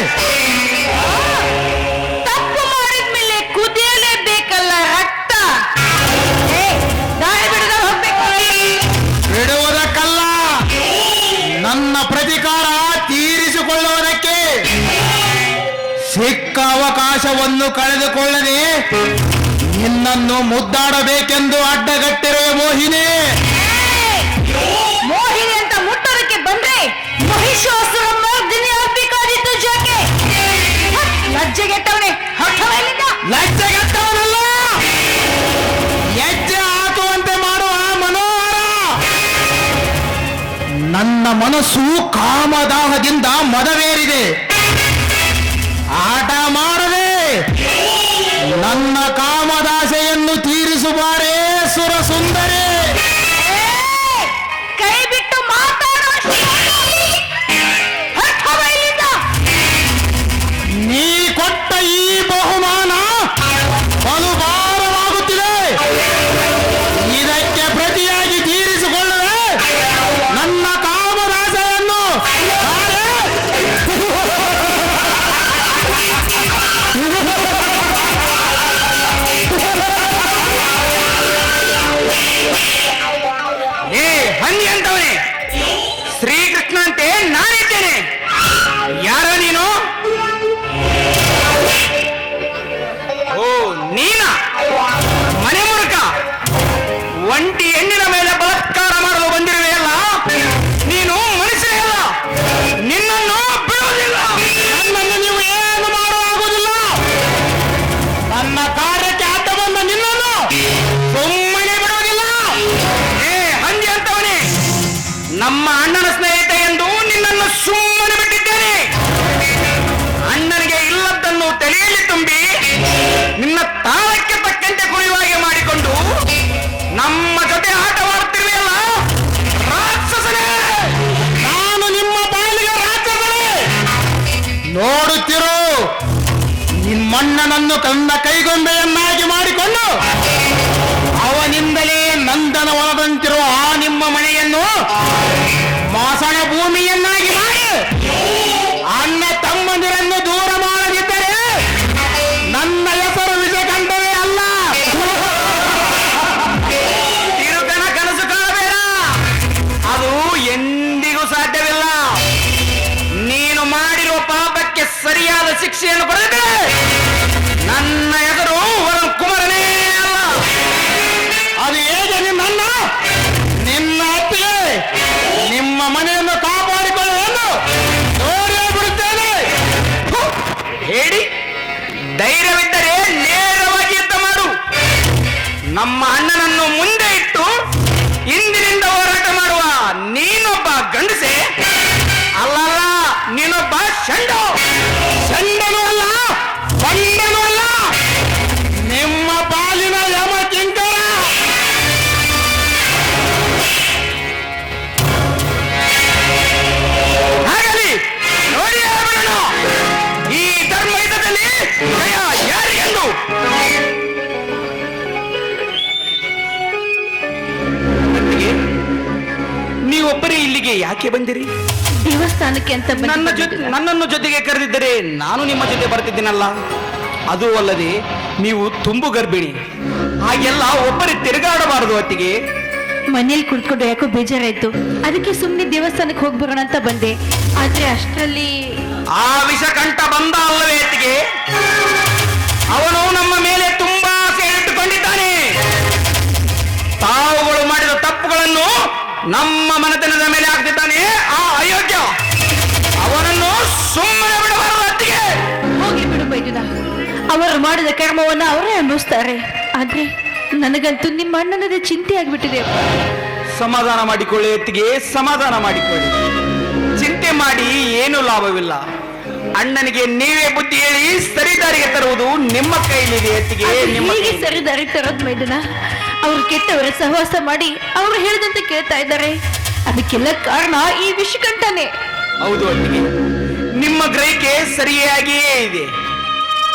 F: ತಪ್ಪು ಮಾಡಿದ್ಮೇಲೆ ಕುದಿಯಲೇಬೇಕಲ್ಲ ರಕ್ತ. ದಾರಿ ಬಿಡದ ಹೋಗ್ಬೇಕು.
E: ಬಿಡುವುದಕ್ಕಲ್ಲ, ನನ್ನ ಪ್ರತಿಕಾರ ತೀರಿಸಿಕೊಳ್ಳುವುದಕ್ಕೆ. ಸಿಕ್ಕ ಅವಕಾಶವನ್ನು ಕಳೆದುಕೊಳ್ಳದೆ ನಿನ್ನನ್ನು ಮುದ್ದಾಡಬೇಕೆಂದು ಅಡ್ಡಗಟ್ಟಿರುವ ಮೋಹಿನಿ.
F: ಮೋಹಿನಿ ಅಂತ ಮುಟ್ಟೋದಕ್ಕೆ ಬಂದ್ರೆ ಮಹಿಷಾಸುರ ಮರ್ದಿನಿ ಆಗ್ಬೇಕಾದಿತ್ತು. ಜೋಕೆ ಲಜ್ಜೆಗೆಟ್ಟವನೇ, ಹೊರಟವನಿಂದ.
E: ಲಜ್ಜೆಗೆಟ್ಟವನಲ್ಲ, ಹೆಜ್ಜೆ ಹಾಕುವಂತೆ ಮಾಡುವ ಮನೋಹರ. ನನ್ನ ಮನಸ್ಸು ಕಾಮದಾಹದಿಂದ ಮದವೇರಿದೆ. ಆಟ ಮಾಡದೆ ನನ್ನ ಕಾಮದಾಸೆಯನ್ನು ತೀರಿಸುವಾರೇ ಸುರ ಸುಂದರಿ.
F: ಕೈ ಬಿಟ್ಟು ಮಾತಾಡೋ.
E: ನೀ ಕೊಟ್ಟ ಈ ಬಹುಮಾನ ಬಲು ಭಾರವಾಗುತ್ತಿದೆ. ಇದಕ್ಕೆ ಪ್ರತಿಯಾಗಿ ತೀರಿಸಿಕೊಳ್ಳದೆ ನನ್ನ ಕಾಮದಾಸೆಯನ್ನು ಹಂದಿ ಅಂತವನೇ, ಶ್ರೀಕೃಷ್ಣ ಅಂತೆ ನಾನಿದ್ದೇನೆ. ಯಾರೋ ನೀನು? ಓ ನೀನ ಮನೆ ಮುರುಕ, ಒಂಟಿ ಹೆಣ್ಣಿನ ಮೇಲೆ ಬಲಾತ್ಕಾರ ಮಾಡಲು ಬಂದಿರುವೆಯಲ್ಲ. ನೀನು ಮನುಷ್ಯನೇ ಅಲ್ಲ, ನಿನ್ನನ್ನು ಬಿಡುವುದಿಲ್ಲ. ನನ್ನನ್ನು ನೀವು ಏನು ಮಾಡುವಾಗುವುದಿಲ್ಲ. ನನ್ನ ಕಾರ್ಯಕ್ಕೆ ಅಡ್ಡ ಬಂದ ನಿನ್ನನ್ನು ಸುಮ್ಮನೆ ಬಿಡುವುದಿಲ್ಲ. ಹಂದಿ ಅಂತವನೇ, ನಮ್ಮ ಅಣ್ಣನ ಸ್ನೇಹಿತ ಎಂದು ನಿನ್ನನ್ನು ಸುಮ್ಮನೆ ಬಿಟ್ಟಿದ್ದೇನೆ. ಅಣ್ಣನಿಗೆ ಇಲ್ಲದ್ದನ್ನು ತಲೆಯಲ್ಲಿ ತುಂಬಿ ನಿನ್ನ ತಾಳಕ್ಕೆ ತಕ್ಕಂತೆ ಕುಣಿಯುವಾಗೆ ಮಾಡಿಕೊಂಡು ನಮ್ಮ ಜೊತೆ ಆಟವಾಡುತ್ತಿರುವೆಯಲ್ಲ ರಾಕ್ಷಸನೇ. ನಾನು ನಿಮ್ಮ ಪಾಲಿಗೆ ರಾಕ್ಷಸನೇ. ನೋಡುತ್ತಿರು, ನಿಮ್ಮಣ್ಣನನ್ನು ತನ್ನ ಕೈಗೊಂಬೆಯನ್ನಾಗಿ ಮಾಡಿಕೊಂಡು ಅವನಿಂದಲೇ ನಂದನವನದಂತಿರುವ ಆ ನಿಮ್ಮ ಮನೆಯನ್ನು ಮಾಸಣ ಭೂಮಿಯನ್ನಾಗಿ ಮಾಡಿ ಅಣ್ಣ ತಮ್ಮಂದಿರನ್ನು ದೂರ ಮಾಡದಿದ್ದರೆ ನನ್ನ ಹೆಸರು ವಿಜಯಕಂಠವೇ ಅಲ್ಲ. ತಿರುಕನ ಕನಸು ಕಾಣಬೇಡ, ಅದು ಎಂದಿಗೂ ಸಾಧ್ಯವಿಲ್ಲ. ನೀನು ಮಾಡಿರುವ ಪಾಪಕ್ಕೆ ಸರಿಯಾದ ಶಿಕ್ಷೆಯನ್ನು ಕೊಡದೆ ನನ್ನ ಹೆಸರು ವರಂ ಕುಮಾರನೇ ಅಲ್ಲ. ಅದು ಹೇಗೆ ನಿನ್ನ ಅಣ್ಣ, ನಿನ್ನ ಅತ್ತಿಗೆ ಗಂಡಸೆ ಅಲ್ಲಲ್ಲ, ನೀನೊಬ್ಬ ಶಂಡು. ಶಂಡನೂ ಅಲ್ಲ, ಬಂಡನೂ ಅಲ್ಲ, ನಿಮ್ಮ ಪಾಲಿನ ಯಮ ಕಿಂಕರ. ಹಾಗಲಿ ನೋಡಿ ಬಿಡೋಣ ಈ ಧರ್ಮಯುದ್ಧದಲ್ಲಿ ಜಯ ಯಾರಿಗೆಂದು. ನೀವೊಬ್ಬರೇ ಇಲ್ಲಿಗೆ ಯಾಕೆ ಬಂದಿರಿ?
F: ದೇವಸ್ಥಾನಕ್ಕೆ ಅಂತ
E: ನನ್ನನ್ನು ಜೊತೆಗೆ ಕರೆದಿದ್ದರೆ ನಾನು ನಿಮ್ಮ ಜೊತೆ ಬರ್ತಿದ್ದೀನಲ್ಲ. ಅದು ಅಲ್ಲದೆ ನೀವು ತುಂಬು ಗರ್ಭಿಣಿ, ಹಾಗೆಲ್ಲ ಒಬ್ಬರೇ ತಿರುಗಾಡಬಾರದು. ಅತ್ತಿಗೆ
F: ಮನೇಲಿ ಕುಳಿತುಕೊಂಡು ಯಾಕೋ ಬೇಜಾರಾಯ್ತು, ಅದಕ್ಕೆ ಸುಮ್ಮನೆ ದೇವಸ್ಥಾನಕ್ಕೆ ಹೋಗಿ ಬರೋಣ ಅಂತ ಬಂದೆ. ಆದ್ರೆ ಅಷ್ಟರಲ್ಲಿ
E: ಆ ವಿಷಕಂಠ ಬಂದ ಅಲ್ಲವೇ ಅತ್ತಿಗೆ? ಅವನು ನಮ್ಮ ಮೇಲೆ ತುಂಬಾ ಆಸೆ ಇಟ್ಟುಕೊಂಡಿದ್ದಾನೆ. ತಾವುಗಳು ಮಾಡಿದ ತಪ್ಪುಗಳನ್ನು ನಮ್ಮ ಮನೆತನದ ಮೇಲೆ ಹಾಕ್ತಿದ್ದಾನೆ ಆ ಅಯೋಗ್ಯ. ಅವನನ್ನು ಸುಮ್ಮನೆ ಬಿಡಬಾರದು ಅತ್ತಿಗೆ.
F: ಹೋಗಿ ಬಿಡು ಬೈದುನ, ಅವರು ಮಾಡಿದ ಕರ್ಮವನ್ನ ಅವರೇ ಅನುಭವಿಸ್ತಾರೆ. ಆದ್ರೆ ನನಗಂತೂ ನಿಮ್ಮ ಅಣ್ಣನದೇ ಚಿಂತೆ ಆಗ್ಬಿಟ್ಟಿದೆ.
E: ಸಮಾಧಾನ ಮಾಡಿಕೊಳ್ಳಿ ಅತ್ತಿಗೆ, ಸಮಾಧಾನ ಮಾಡಿಕೊಳ್ಳಿ. ಚಿಂತೆ ಮಾಡಿ ಏನು ಲಾಭವಿಲ್ಲ. ಅಣ್ಣನಿಗೆ ನೀವೇ ಬುದ್ಧಿ ಹೇಳಿ ಸರಿದಾರಿಗೆ ತರುವುದು ನಿಮ್ಮ ಕೈಲಿದೆ ಅತ್ತಿಗೆ, ನಿಮ್ಮ
F: ಹೀಗೆ
E: ಕೈಲಿ.
F: ಸರಿ ದಾರಿ ತರೋದ್ ಮೈದನ. ಅವ್ರು ಕೆಟ್ಟವರ ಸಹವಾಸ ಮಾಡಿ ಅವ್ರು ಹೇಳಿದಂತೆ ಕೇಳ್ತಾ ಇದ್ದಾರೆ. ಅದಕ್ಕೆಲ್ಲ ಕಾರಣ ಈ ವಿಷಕಂಠನೇ.
E: ಹೌದು ಅತ್ತಿಗೆ, ನಿಮ್ಮ ಗ್ರಹಿಕೆ ಸರಿಯಾಗಿಯೇ ಇದೆ.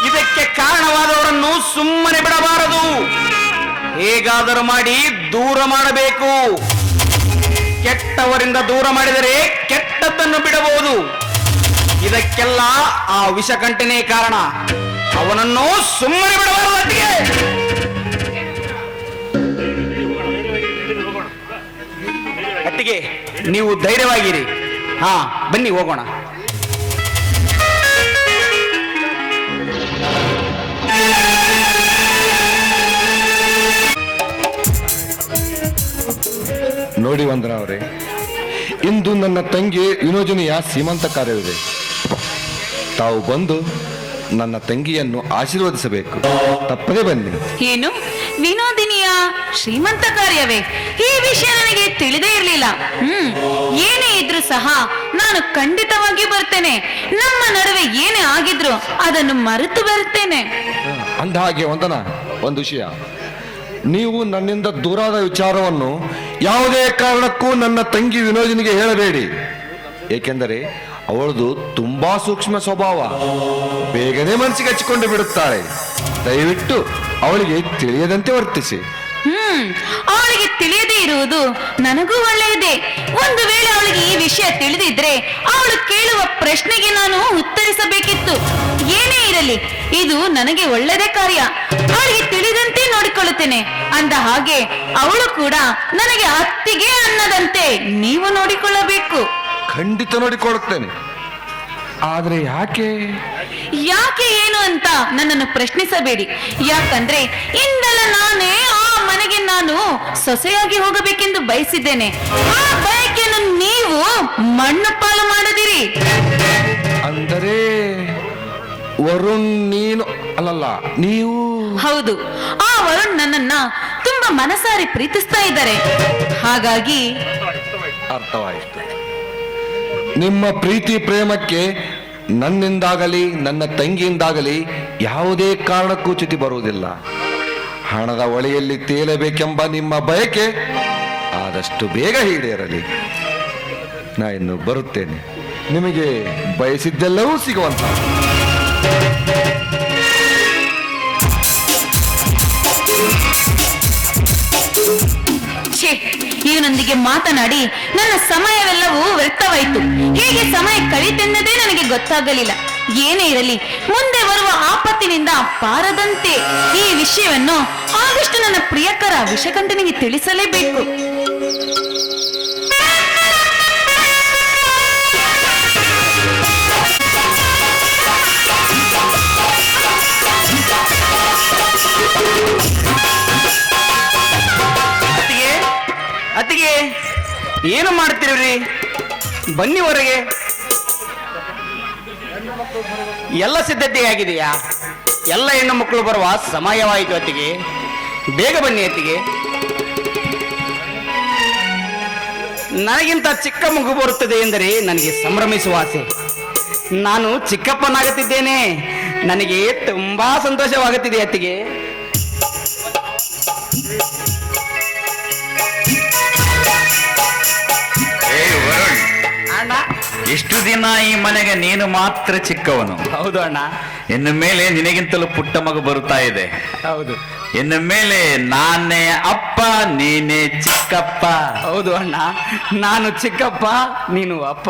E: ಇದಕ್ಕೆ ಕಾರಣವಾದವರನ್ನು ಸುಮ್ಮನೆ ಬಿಡಬಾರದು. ಹೇಗಾದರೂ ಮಾಡಿ ದೂರ ಮಾಡಬೇಕು. ಕೆಟ್ಟವರಿಂದ ದೂರ ಮಾಡಿದರೆ ಕೆಟ್ಟದ್ದನ್ನು ಬಿಡಬಹುದು. ಇದಕ್ಕೆಲ್ಲ ಆ ವಿಷಕಂಠನೇ ಕಾರಣ. ಅವನನ್ನು ಸುಮ್ಮನೆ ಬಿಡಬಾರದು ಅತ್ತಿಗೆ. ಅತ್ತಿಗೆ, ನೀವು ಧೈರ್ಯವಾಗಿರಿ. ಹಾ, ಬನ್ನಿ ಹೋಗೋಣ.
H: ನೋಡಿ ವಂದನಾ ಅವರೇ, ಇಂದು ನನ್ನ ತಂಗಿ ವಿನೋಜನೆಯ ಸೀಮಂತ ಕಾರ್ಯವಿದೆ. ತಾವು ಬಂದು ನನ್ನ ತಂಗಿಯನ್ನು ಆಶೀರ್ವದಿಸಬೇಕು. ತಪ್ಪದೇ ಬನ್ನಿ.
I: ಏನು ವಿನೋದಿನಿಯ ಶ್ರೀಮಂತ ಕಾರ್ಯವೇ? ಈ ವಿಷಯ ನನಗೆ ತಿಳಿದೇ ಇರಲಿಲ್ಲ. ಏನೇ ಇದ್ರೂ ಸಹ ನಾನು ಖಂಡಿತವಾಗಿ ಬರ್ತೇನೆ. ನಮ್ಮ ನಡುವೆ ಏನೇ ಆಗಿದ್ರು ಅದನ್ನು ಮರೆತು ಬರುತ್ತೇನೆ.
H: ಅಂದ ಹಾಗೆ ವಂದನಾ, ಒಂದು ವಿಷಯ, ನೀವು ನನ್ನಿಂದ ದೂರಾದ ವಿಚಾರವನ್ನು ಯಾವುದೇ ಕಾರಣಕ್ಕೂ ನನ್ನ ತಂಗಿ ವಿನೋದಿನಿಗೆ ಹೇಳಬೇಡಿ. ಏಕೆಂದರೆ ಅವಳದು ತುಂಬಾ ಸೂಕ್ಷ್ಮ ಸ್ವಭಾವ, ಬೇಗನೆ ಮನಸ್ಸಿಗೆ ಹಚ್ಚಿಕೊಂಡು ಬಿಡುತ್ತಾಳೆ. ದಯವಿಟ್ಟು ಅವಳಿಗೆ ತಿಳಿಯದಂತೆ ವರ್ತಿಸಿ.
I: ಅವಳಿಗೆ ತಿಳಿಯದೇ ಇರುವುದು ನನಗೂ ಒಳ್ಳೆಯದೇ. ಒಂದು ವೇಳೆ ಅವಳಿಗೆ ಈ ವಿಷಯ ತಿಳಿದಿದ್ರೆ ಅವಳು ಕೇಳುವ ಪ್ರಶ್ನೆಗೆ ನಾನು ಉತ್ತರಿಸಬೇಕಿತ್ತು. ಏನೇ ಇರಲಿ, ಇದು ನನಗೆ ಒಳ್ಳೆಯದೇ ಕಾರ್ಯ. ಅವಳಿಗೆ ತಿಳಿದಂತೆ ನೋಡಿಕೊಳ್ಳುತ್ತೇನೆ. ಅಂದ ಹಾಗೆ ಅವಳು ಕೂಡ ನನಗೆ ಅತ್ತಿಗೆ ಅನ್ನದಂತೆ ನೀವು ನೋಡಿಕೊಳ್ಳಬೇಕು.
H: ಖಂಡಿತ ನೋಡಿಕೊಳ್ಳುತ್ತೇನೆ. ಆದ್ರೆ ಯಾಕೆ
I: ಏನು ಅಂತ ನನ್ನನ್ನು ಪ್ರಶ್ನಿಸಬೇಡಿ. ಯಾಕಂದ್ರೆ ಇಂದೆಲ್ಲ ನಾನೇ ಆ ಮನೆಗೆ ನಾನು ಸೊಸೆಯಾಗಿ ಹೋಗಬೇಕೆಂದು ಬಯಸಿದ್ದೇನೆ. ಆ ಬಯಕೆಯನ್ನು ನೀವು ಮಣ್ಣು ಪಾಲು ಮಾಡದಿರಿ.
H: ಅಂದರೆ ವರುಣ್ ನೀನು ಅಲ್ಲಲ್ಲ, ನೀವು?
I: ಹೌದು, ಆ ವರುಣ್ ನನ್ನನ್ನ ತುಂಬಾ ಮನಸಾರಿ ಪ್ರೀತಿಸ್ತಾ ಇದ್ದಾರೆ. ಹಾಗಾಗಿ
H: ಅರ್ಥವಾಯಿತು. ನಿಮ್ಮ ಪ್ರೀತಿ ಪ್ರೇಮಕ್ಕೆ ನನ್ನಿಂದಾಗಲಿ ನನ್ನ ತಂಗಿಯಿಂದಾಗಲಿ ಯಾವುದೇ ಕಾರಣಕ್ಕೂ ಚ್ಯುತಿ ಬರುವುದಿಲ್ಲ. ಹಣದ ಒಳೆಯಲ್ಲಿ ತೇಲಬೇಕೆಂಬ ನಿಮ್ಮ ಬಯಕೆ ಆದಷ್ಟು ಬೇಗ ಈಡೇರಲಿ. ನಾ ಇನ್ನು ಬರುತ್ತೇನೆ. ನಿಮಗೆ ಬಯಸಿದ್ದೆಲ್ಲವೂ ಸಿಗುವಂತ.
I: ಇವನೊಂದಿಗೆ ಮಾತನಾಡಿ ನನ್ನ ಸಮಯವೆಲ್ಲವೂ ವ್ಯರ್ಥವಾಯಿತು. ಹೇಗೆ ಸಮಯ ಕಳೀತೆನ್ನದೇ ನನಗೆ ಗೊತ್ತಾಗಲಿಲ್ಲ. ಏನೇ ಇರಲಿ, ಮುಂದೆ ಬರುವ ಆಪತ್ತಿನಿಂದ ಪಾರದಂತೆ ಈ ವಿಷಯವನ್ನು ಆದಷ್ಟು ನನ್ನ ಪ್ರಿಯಕರ ವಿಷಕಂಠನಿಗೆ ತಿಳಿಸಲೇಬೇಕು.
E: ಅತ್ತಿಗೆ, ಏನು ಮಾಡ್ತೀರಿ? ಬನ್ನಿ ಹೊರಗೆ. ಎಲ್ಲ ಸಿದ್ಧತೆ ಆಗಿದೆಯಾ? ಎಲ್ಲ ಹೆಣ್ಣು ಮಕ್ಕಳು ಬರುವ ಸಮಯವಾಯಿತು ಅತ್ತಿಗೆ. ಬೇಗ ಬನ್ನಿ ಅತ್ತಿಗೆ.
B: ನನಗಿಂತ ಚಿಕ್ಕ ಮಗು ಬರುತ್ತದೆ ಎಂದರೆ ನನಗೆ ಸಂಭ್ರಮಿಸುವ ಆಸೆ. ನಾನು ಚಿಕ್ಕಪ್ಪನಾಗುತ್ತಿದ್ದೇನೆ. ನನಗೆ ತುಂಬಾ ಸಂತೋಷವಾಗುತ್ತಿದೆ ಅತ್ತಿಗೆ.
G: ಏ ವರುಣ್,
B: ಅಣ್ಣ.
G: ಇಷ್ಟು ದಿನ ಈ ಮನೆಗೆ ನೀನು ಮಾತ್ರ ಚಿಕ್ಕವನು.
B: ಹೌದು ಅಣ್ಣ,
G: ಇನ್ನು ಮೇಲೆ ನಿನಗಿಂತಲೂ ಪುಟ್ಟ ಮಗು ಬರುತ್ತಾ ಇದೆ.
B: ಹೌದು.
G: ಇನ್ನು ಮೇಲೆ ನಾನೇ ಅಪ್ಪ, ನೀನೇ ಚಿಕ್ಕಪ್ಪ.
B: ಹೌದು ಅಣ್ಣ, ನಾನು ಚಿಕ್ಕಪ್ಪ, ನೀನು ಅಪ್ಪ.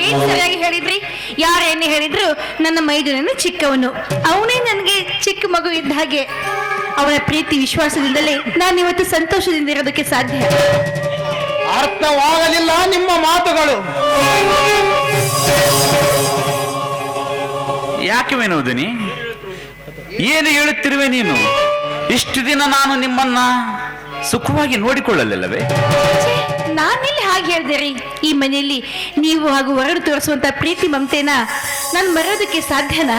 I: ಏನ್ ಸರಿಯಾಗಿ ಹೇಳಿದ್ರಿ. ಯಾರೇನೇ ಹೇಳಿದ್ರು ನನ್ನ ಮೈದುನನು ಚಿಕ್ಕವನು, ಅವನೇ ನನಗೆ ಚಿಕ್ಕ ಮಗು ಇದ್ದ ಹಾಗೆ. ಅವನ ಪ್ರೀತಿ ವಿಶ್ವಾಸದಿಂದಲೇ ನಾನು ಇವತ್ತು ಸಂತೋಷದಿಂದ ಇರೋದಕ್ಕೆ ಸಾಧ್ಯ.
B: ಅರ್ಥವಾಗಲಿಲ್ಲ ನಿಮ್ಮ ಮಾತುಗಳು.
G: ಯಾಕೆ ವಿನೋದಿನಿ, ಏನು ಹೇಳುತ್ತಿರುವೆ ನೀನು? ಇಷ್ಟು ದಿನ ನಾನು ನಿಮ್ಮನ್ನ ಸುಖವಾಗಿ ನೋಡಿಕೊಳ್ಳಲಿಲ್ಲವೇ?
I: ನಾನೆಲ್ಲಿ ಹಾಗೆ ಹೇಳ್ದೇರಿ. ಈ ಮನೆಯಲ್ಲಿ ನೀವು ಹಾಗೂ ಹೊರಡು ತೋರಿಸುವಂತ ಪ್ರೀತಿ ಮಮತೆನ ನಾನು ಮರೋದಕ್ಕೆ ಸಾಧ್ಯನಾ?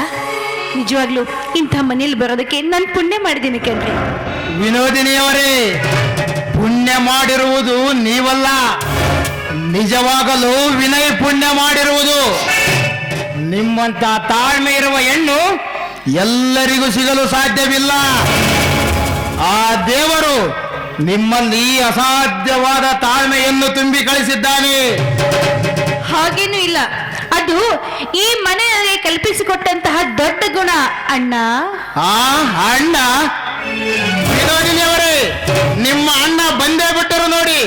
I: ನಿಜವಾಗ್ಲೂ ಇಂಥ ಮನೆಯಲ್ಲಿ ಬರೋದಕ್ಕೆ ನಾನು ಪುಣ್ಯ ಮಾಡಿದ್ದೀನಿ ಕಣ್ರಿ.
E: ವಿನೋದಿನಿಯವರೇ, ಪುಣ್ಯ ಮಾಡಿರುವುದು ನೀವಲ್ಲ, ನಿಜವಾಗಲೂ ವಿನಯ್ ಪುಣ್ಯ ಮಾಡಿರುವುದು. ನಿಮ್ಮಂತ ತಾಳ್ಮೆ ಇರುವ ಹೆಣ್ಣು ಎಲ್ಲರಿಗೂ ಸಿಗಲು ಸಾಧ್ಯವಿಲ್ಲ. ಆ ದೇವರು ನಿಮ್ಮಲ್ಲಿ ಅಸಾಧ್ಯವಾದ ತಾಳ್ಮೆಯನ್ನು ತುಂಬಿ ಕಳಿಸಿದ್ದಾನೆ.
I: ಹಾಗೇನೂ ಇಲ್ಲ, ಅದು ಈ ಮನೆಯಲ್ಲಿ ಕಲ್ಪಿಸಿಕೊಟ್ಟಂತಹ ದೊಡ್ಡ ಗುಣ ಅಣ್ಣ.
E: ಆ ಅಣ್ಣ? ವಿನೋದಿನಿಯವರೇ, ನಿಮ್ಮ ಅಣ್ಣ ಬಂದೇ ಬಿಟ್ಟರು ನೋಡಿ.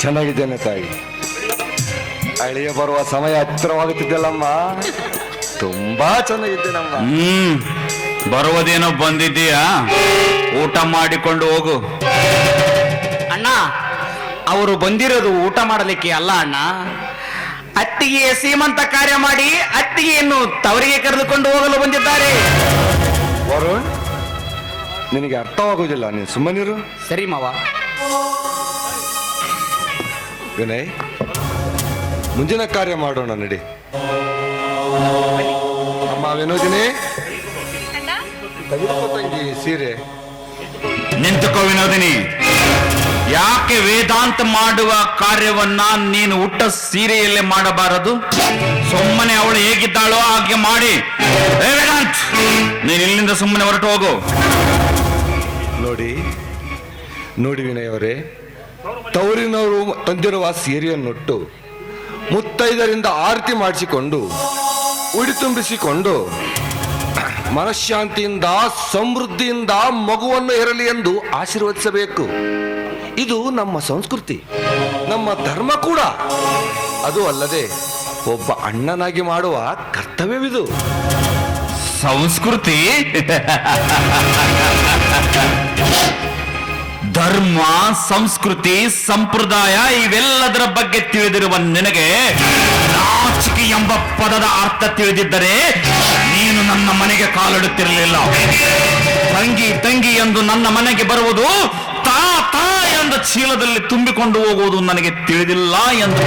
H: ಚೆನ್ನಾಗಿದ್ದೇನೆ ತಾಯಿ. ಅಳಿಯ ಬರುವ ಸಮಯ ಹತ್ತಿರವಾಗುತ್ತಿದ್ದಲ್ಲಮ್ಮ. ತುಂಬಾ ಚೆನ್ನಾಗಿದ್ದೇನಮ್ಮ.
G: ಬರುವುದೇನೋ ಬಂದಿದ್ದೀಯಾ? ಊಟ ಮಾಡಿಕೊಂಡು ಹೋಗು.
B: ಅಣ್ಣ, ಅವರು ಬಂದಿರೋದು ಊಟ ಮಾಡಲಿಕ್ಕೆ ಅಲ್ಲ ಅಣ್ಣ. ಅತ್ತಿಗೆ ಸೀಮಂತ ಕಾರ್ಯ ಮಾಡಿ ಅತ್ತಿಗೆಯನ್ನು ತವರಿಗೆ ಕರೆದುಕೊಂಡು ಹೋಗಲು ಬಂದಿದ್ದಾರೆ.
H: ವರುಣ್, ನಿನಗೆ ಅರ್ಥವಾಗುವುದಿಲ್ಲ, ನೀನು ಸುಮ್ಮನಿರು.
B: ಸರಿ ಮಾವ.
H: ವಿನಯ್, ಮುಂದಿನ ಕಾರ್ಯ ಮಾಡೋಣ ನಡಿ. ಅಮ್ಮ ವಿನೋದಿನಿ, ತೆಗೆದುಕೋ ತಂಗಿ ಸೀರೆ.
G: ನಿಂತುಕೋ ವಿನೋದಿನಿ. ಯಾಕೆ ವೇದಾಂತ ಮಾಡುವ ಕಾರ್ಯವನ್ನ ನೀನು ಹುಟ್ಟ ಸೀರೆಯಲ್ಲೇ ಮಾಡಬಾರದು? ಸುಮ್ಮನೆ ಅವಳು ಹೇಗಿದ್ದಾಳೋ ಹಾಗೆ ಮಾಡಿ. ಏ ವೇದಾಂತ್, ನೀನು ಇಲ್ಲಿಂದ ಸುಮ್ಮನೆ ಹೊರಟು ಹೋಗು.
H: ನೋಡಿ ನೋಡಿ ವಿನಯ್ ಅವರೇ, ತವರಿನವರು ತಂದಿರುವ ಸೀರೆಯನ್ನುಟ್ಟು ಮುತ್ತೈದರಿಂದ ಆರತಿ ಮಾಡಿಸಿಕೊಂಡು ಉಡಿ ತುಂಬಿಸಿಕೊಂಡು ಮನಃಶಾಂತಿಯಿಂದ ಸಮೃದ್ಧಿಯಿಂದ ಮಗುವನ್ನು ಇರಲಿ ಎಂದು ಆಶೀರ್ವದಿಸಬೇಕು. ಇದು ನಮ್ಮ ಸಂಸ್ಕೃತಿ, ನಮ್ಮ ಧರ್ಮ ಕೂಡ. ಅದು ಅಲ್ಲದೆ ಒಬ್ಬ ಅಣ್ಣನಾಗಿ ಮಾಡುವ ಕರ್ತವ್ಯವಿದು.
G: ಸಂಸ್ಕೃತಿ, ಧರ್ಮ, ಸಂಸ್ಕೃತಿ, ಸಂಪ್ರದಾಯ ಇವೆಲ್ಲದರ ಬಗ್ಗೆ ತಿಳಿದಿರುವ ನಿನಗೆ ನಾಚಿಕೆ ಎಂಬ ಪದದ ಅರ್ಥ ತಿಳಿದಿದ್ದರೆ ನೀನು ನನ್ನ ಮನೆಗೆ ಕಾಲಿಡುತ್ತಿರಲಿಲ್ಲ. ತಂಗಿ ತಂಗಿ ಎಂದು ನನ್ನ ಮನೆಗೆ ಬರುವುದು, ತಾ ತಾ ಎಂದು ಚೀಲದಲ್ಲಿ ತುಂಬಿಕೊಂಡು ಹೋಗುವುದು ನನಗೆ ತಿಳಿದಿಲ್ಲ ಎಂದು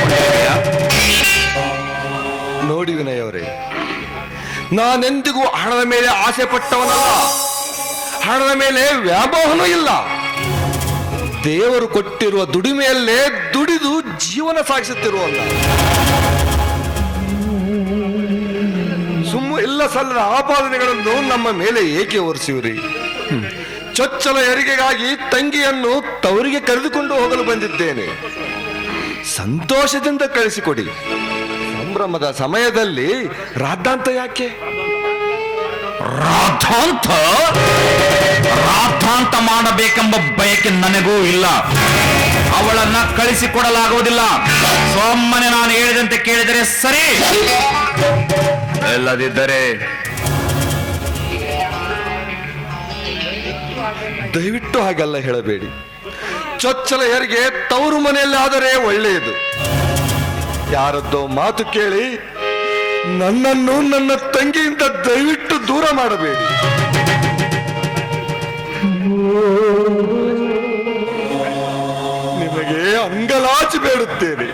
H: ನೋಡಿ ವಿನಯ್ ಅವರೇ, ನಾನೆಂದಿಗೂ ಹಣದ ಮೇಲೆ ಆಸೆ ಪಟ್ಟವನಲ್ಲ, ಹಣದ ಮೇಲೆ ವ್ಯಾಮೋಹನೂ ಇಲ್ಲ. ದೇವರು ಕೊಟ್ಟಿರುವ ದುಡಿಮೆಯಲ್ಲೇ ದುಡಿದು ಜೀವನ ಸಾಗಿಸುತ್ತಿರುವಲ್ಲ. ಇಲ್ಲ ಸಲ್ಲದ ಆಪಾದನೆಗಳನ್ನು ನಮ್ಮ ಮೇಲೆ ಏಕೆ ಹೊರಿಸುವಿರಿ? ಚೊಚ್ಚಲ ಹೆರಿಗೆಗಾಗಿ ತಂಗಿಯನ್ನು ತವರಿಗೆ ಕರೆದುಕೊಂಡು ಹೋಗಲು ಬಂದಿದ್ದೇನೆ. ಸಂತೋಷದಿಂದ ಕಳಿಸಿಕೊಡಿ. ಸಂಭ್ರಮದ ಸಮಯದಲ್ಲಿ ರಾದ್ದಾಂತ ಯಾಕೆ?
G: ರಾಧಾಂತ ರಾಧಾಂತ ಮಾಡಬೇಕೆಂಬ ಬಯಕೆ ನನಗೂ ಇಲ್ಲ. ಅವಳನ್ನ ಕಳಿಸಿಕೊಡಲಾಗುವುದಿಲ್ಲ. ಸೊಮ್ಮನೆ ನಾನು ಹೇಳಿದಂತೆ ಕೇಳಿದರೆ ಸರಿ, ಇಲ್ಲದಿದ್ದರೆ
H: ದಯವಿಟ್ಟು ಹಾಗೆಲ್ಲ ಹೇಳಬೇಡಿ. ಚೊಚ್ಚಲ ಹೆರಿಗೆ ತವರು ಮನೆಯಲ್ಲಿ ಆದರೆ ಒಳ್ಳೆಯದು. ಯಾರದ್ದೋ ಮಾತು ಕೇಳಿ ನನ್ನನ್ನು ನನ್ನ ತಂಗಿಯಿಂದ ದಯವಿಟ್ಟು ದೂರ ಮಾಡಬೇಡಿ. ಪಾಚಿ ಬೇಡುತ್ತೇನೆ.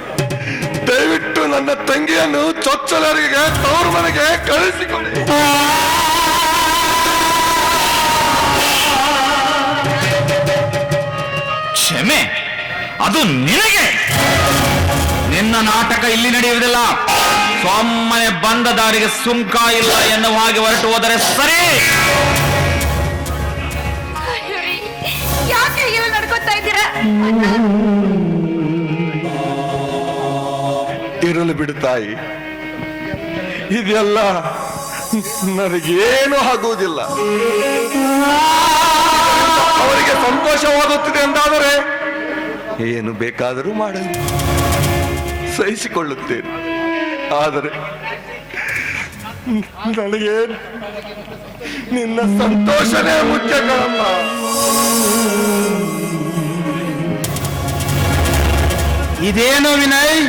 H: ದಯವಿಟ್ಟು ನನ್ನ ತಂಗಿಯನ್ನು ಚೊಚ್ಚಲರಿಗೆ ತವರು ಮನೆಗೆ ಕಳಿಸಿಕೊಡಿ.
G: ಕ್ಷಮೆ ಅದು ನಿನಗೆ. ನಿನ್ನ ನಾಟಕ ಇಲ್ಲಿ ನಡೆಯುವುದಿಲ್ಲ. ಸೊಮ್ಮನೆ ಬಂದ ದಾರಿಗೆ ಸುಂಕ ಇಲ್ಲ ಎನ್ನುವ ಹಾಗೆ ಹೊರಟು ಹೋದರೆ ಸರಿ.
I: ಯಾಕೆ ಇವ್ ನಡ್ಕೊತಾ ಇದ್ದೀರಾ?
H: ಇರಲು ಬಿಡು ತಾಯಿ, ಇದೆಲ್ಲ ನನಗೇನು ಆಗುವುದಿಲ್ಲ. ಅವರಿಗೆ ಸಂತೋಷವಾಗುತ್ತಿದೆ ಎಂದಾದರೆ ಏನು ಬೇಕಾದರೂ ಮಾಡಲಿ, ಸಹಿಸಿಕೊಳ್ಳುತ್ತೇನೆ. ಆದರೆ ನನಗೆ ನಿನ್ನ ಸಂತೋಷನೇ ಮುಖ್ಯ ಕಣಮ್ಮ.
C: ಇದೇನು ವಿನಯ್,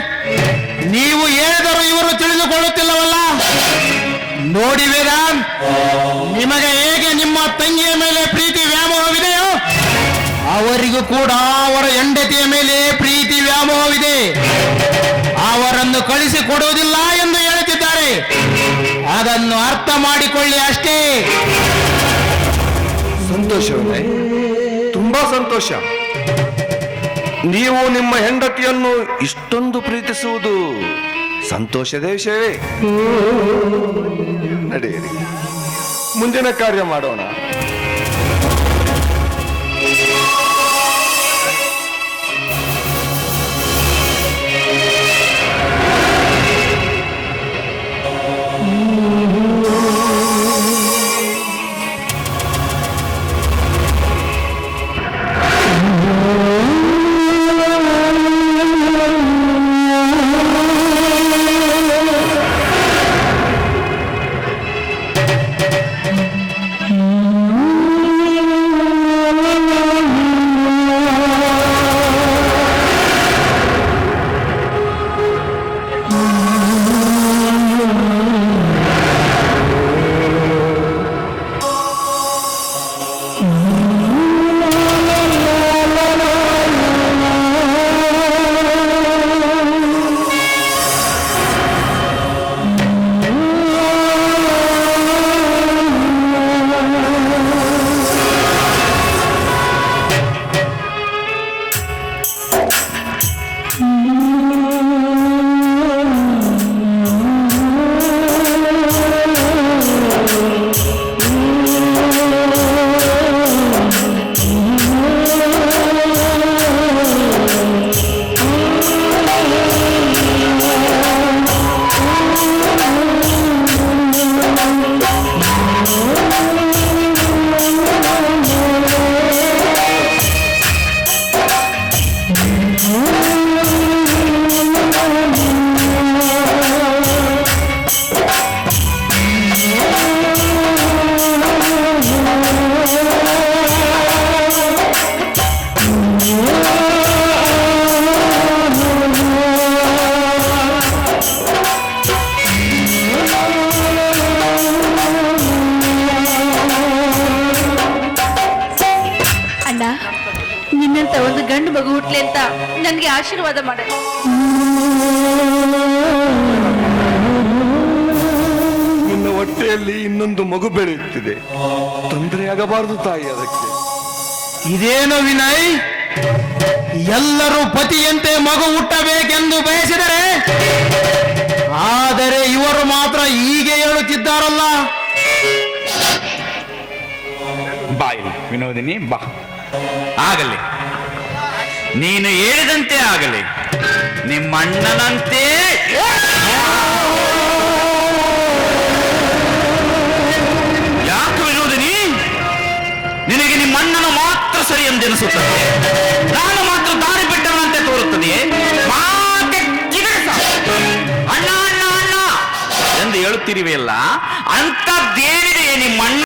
C: ನೀವು ಹೇಳಿದರೂ ಇವರು ತಿಳಿದುಕೊಳ್ಳುತ್ತಿಲ್ಲವಲ್ಲ? ನೋಡಿ ವೇದಾಂತ್, ನಿಮಗೆ ಹೇಗೆ ನಿಮ್ಮ ತಂಗಿಯ ಮೇಲೆ ಪ್ರೀತಿ ವ್ಯಾಮೋಹವಿದೆಯೋ ಅವರಿಗೂ ಕೂಡ ಅವರ ಹೆಂಡತಿಯ ಮೇಲೆ ಪ್ರೀತಿ ವ್ಯಾಮೋಹವಿದೆ. ಅವರನ್ನು ಕಳಿಸಿಕೊಡುವುದಿಲ್ಲ ಎಂದು ಹೇಳುತ್ತಿದ್ದಾರೆ. ಅದನ್ನು ಅರ್ಥ ಮಾಡಿಕೊಳ್ಳಿ ಅಷ್ಟೇ.
H: ಸಂತೋಷವೇ, ತುಂಬಾ ಸಂತೋಷ. ನೀವು ನಿಮ್ಮ ಹೆಂಡತಿಯನ್ನು ಇಷ್ಟೊಂದು ಪ್ರೀತಿಸುವುದು ಸಂತೋಷದ ವಿಷಯವೇ. ನಡೆಯಿರಿ, ಮುಂದಿನ ಕಾರ್ಯ ಮಾಡೋಣ.
I: ನಿನ್ನಂತ ಒಂದು ಗಂಡು ಮಗು ಹುಟ್ಲಿ ಅಂತ ನನ್ಗೆ ಆಶೀರ್ವಾದ ಮಾಡ.
H: ನಿನ್ನ ಹೊಟ್ಟೆಯಲ್ಲಿ ಇನ್ನೊಂದು ಮಗು ಬೆಳೆಯುತ್ತಿದೆ, ತೊಂದರೆಯಾಗಬಾರದು ತಾಯಿ. ಅದಕ್ಕೆ
C: ಇದೇನು ವಿನಯ್, ಎಲ್ಲರೂ ಪತಿಯಂತೆ ಮಗು ಹುಟ್ಟಬೇಕೆಂದು ಬಯಸಿದರೆ, ಆದರೆ ಇವರು ಮಾತ್ರ ಹೀಗೆ ಹೇಳುತ್ತಿದ್ದಾರಲ್ಲ.
G: ಬಾ ಇಲ್ಲಿ ವಿನೋದಿನಿ, ಬಾ. ಆಗಲಿ, ನೀನು ಹೇಳಿದಂತೆ ಆಗಲಿ. ನಿಮ್ಮ ಅಣ್ಣನಂತೆ ಯಾಕೆ ವಿನೋದಿನಿ? ನಿನಗೆ ನಿಮ್ಮ ಅಣ್ಣನ ಮಾತ್ರ ಸರಿ ಎಂದೆನಿಸುತ್ತದೆ, ನಾನು ಮಾತ್ರ ದಾರಿ ಬಿಟ್ಟವನಂತೆ ತೋರುತ್ತದೆ. ಅಣ್ಣ ಅಣ್ಣ ಅಣ್ಣ ಎಂದು ಹೇಳುತ್ತಿರುವೆಯಲ್ಲ, ಅಂಥದ್ದೇನಿದೆ ನಿಮ್ಮ ಅಣ್ಣ